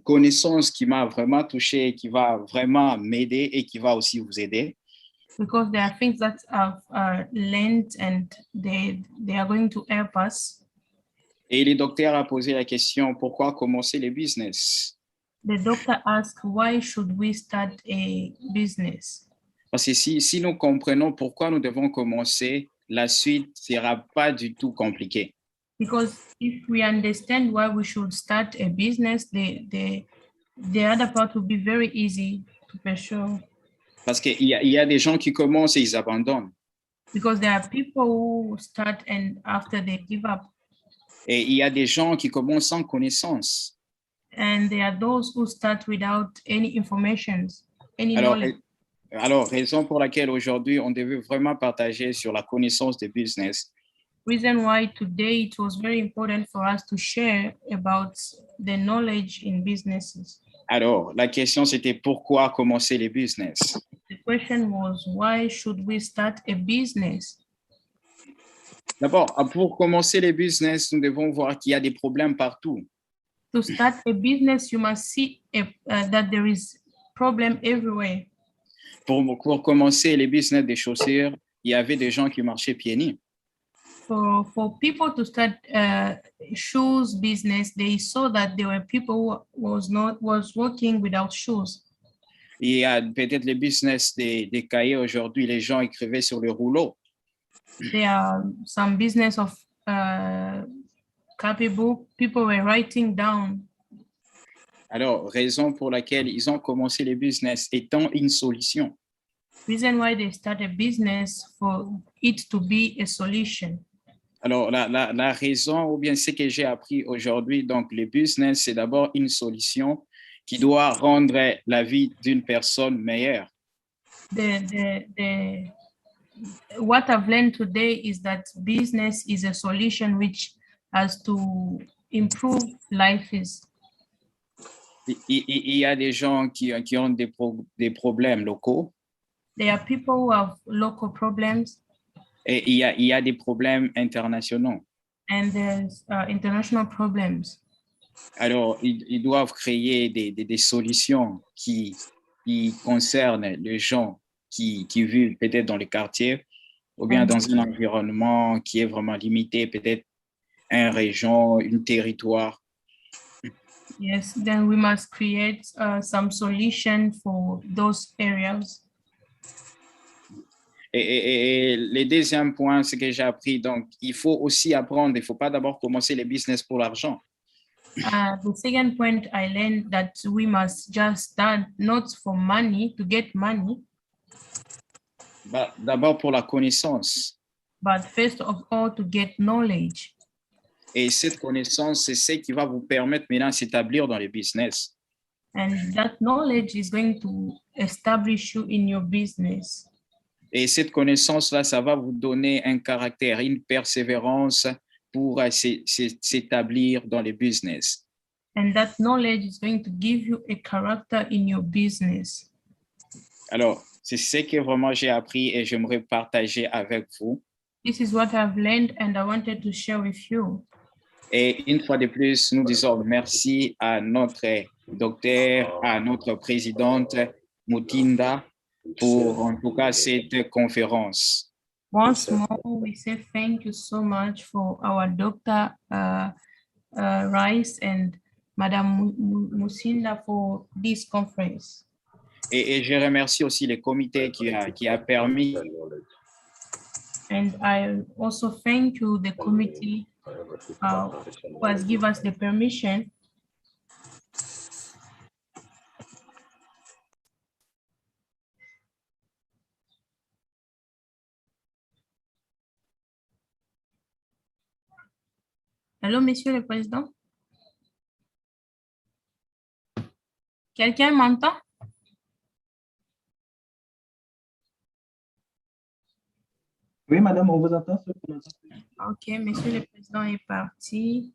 connaissances qui m'ont vraiment touché, qui va vraiment m'aider et qui va aussi vous aider. Because there are things that I've learned and they are going to help us. Et le docteur a posé la question, pourquoi commencer le business? The doctor asked, why should we start a business? Parce que si nous comprenons pourquoi nous devons commencer, la suite ne sera pas du tout compliquée. Because if we understand why we should start a business, the other part will be very easy to pursue. Parce qu'il y a des gens qui commencent et ils abandonnent. Because there are people who start and after they give up. Et il y a des gens qui commencent sans connaissance. And there are those who start without any information, any knowledge. Alors, raison pour laquelle aujourd'hui, on devait vraiment partager sur la connaissance des business. Reason why today it was very important for us to share about the knowledge in businesses. Alors, la question c'était pourquoi commencer les business? The question was, why should we start a business? D'abord, pour commencer les business, nous devons voir qu'il y a des problèmes partout. To start a business, you must see that there is problem everywhere. Pour commencer les business des chaussures, il y avait des gens qui marchaient pieds nus. For people to start shoes business, they saw that there were people who was working without shoes. Il y a peut-être les business des cahiers aujourd'hui, les gens écrivaient sur le rouleau. There are some business of copybook, people were writing down. Alors, raison pour laquelle ils ont commencé les business étant une solution. Reason why they start a business for it to be a solution. Alors, la raison, ou bien ce que j'ai appris aujourd'hui, donc le business, c'est d'abord une solution qui doit rendre la vie d'une personne meilleure. What I've learned today is that business is a solution which has to improve life. Il y a des gens qui ont des problèmes locaux. There are people who have local problems. Et il y a des problèmes internationaux. And there's international problems. Alors, ils doivent créer des solutions qui concernent les gens qui vivent peut-être dans les quartiers ou bien dans un environnement qui est vraiment limité, peut-être une région, un territoire. Yes, then we must create some solution for those areas. Et le deuxième point, ce que j'ai appris, donc, il faut aussi apprendre, il ne faut pas d'abord commencer les business pour l'argent. The second point I learned that we must just start not for money, to get money, D'abord pour la connaissance. but first of all to get knowledge. Et cette connaissance, c'est ce qui va vous permettre maintenant de s'établir dans les business. And that knowledge is going to establish you in your business. Et cette connaissance-là, ça va vous donner un caractère, une persévérance pour s'établir dans les business. And that knowledge is going to give you a character in your business. Alors, c'est ce que vraiment j'ai appris et j'aimerais partager avec vous. This is what I've learned and I wanted to share with you. Et une fois de plus, nous disons merci à notre docteur, à notre présidente Mutinda pour en tout cas cette conférence. Once more, we say thank you so much for our Dr. Rice and Madame Musinda for this conference. Et je remercie aussi le comité qui a permis. And I also thank you, the committee who has given us the permission. Allô, Monsieur le Président? Quelqu'un m'entend? Oui, madame, on vous entend. Ok, Monsieur le Président est parti.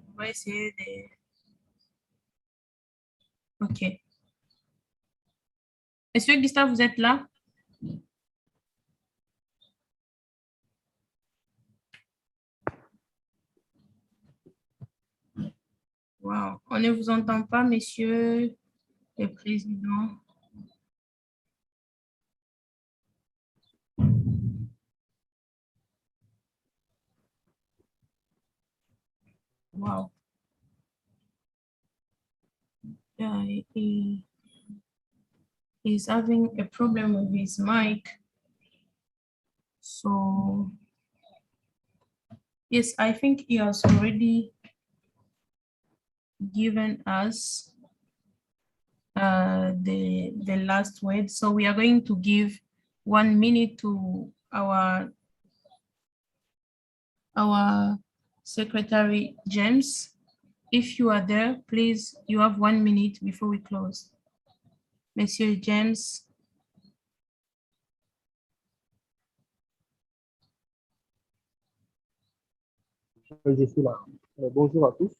On va essayer de... Ok. Monsieur Gustave, vous êtes là? Wow, on ne vous entend pas, Monsieur le Président. Wow. Yeah, he's having a problem with his mic. So, yes, I think he has already given us the last word. So we are going to give 1 minute to our Secretary James. If you are there, please, you have 1 minute before we close. Monsieur James. Je suis là. Bonjour à tous.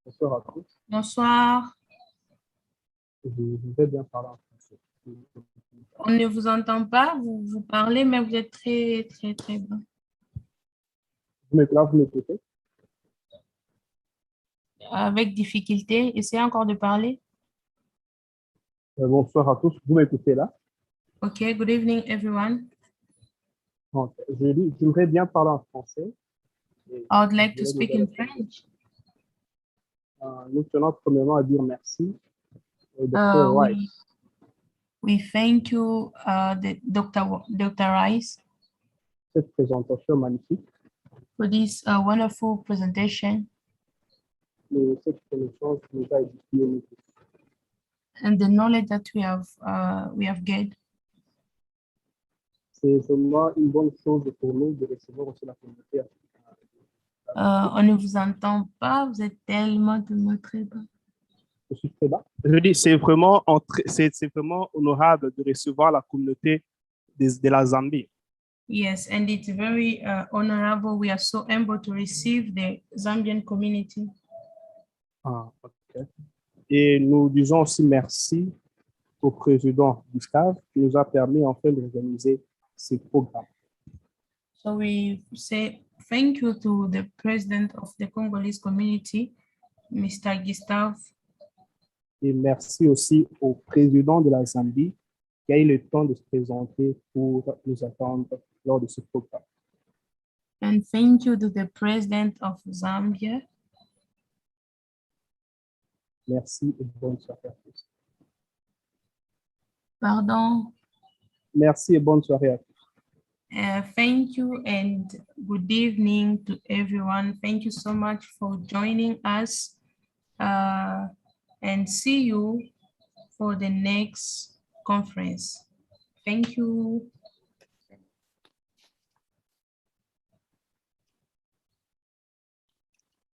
Bonsoir à tous. Bonsoir. Je vais bien parler en français. On ne vous entend pas, vous parlez, mais vous êtes très, très, très bas. Vous m'écoutez? Avec difficulté, essayez encore de parler. Bonsoir à tous. Vous m'écoutez là? Ok, good evening, everyone. Okay. J'aimerais bien parler en français. I would like to speak in French. Nous tenons premièrement à dire merci au Dr. Rice. We thank you, Dr. Rice, Cette présentation magnifique. for this wonderful presentation. Et cette connaissance nous a édifiés nous tous. And the knowledge that we have gained. C'est vraiment une bonne chose pour nous de recevoir aussi la communauté. On ne vous entend pas, vous êtes tellement très bas. Je suis très bas. Je dis, c'est vraiment honorable de recevoir la communauté de la Zambie. Yes, and it's very honorable. We are so able to receive the Zambian community. Okay. Et nous disons aussi merci au président Gustave qui nous a permis en fait d'organiser ces programmes. So we say thank you to the president of the Congolese community, Mr. Gustave. Et merci aussi au président de la Zambie qui a eu le temps de se présenter pour nous attendre lors de ce programme. And thank you to the president of Zambia. Merci et bonne soirée à tous. Pardon. Merci et bonne soirée à tous. Thank you and good evening to everyone. Thank you so much for joining us and see you for the next conference. Thank you.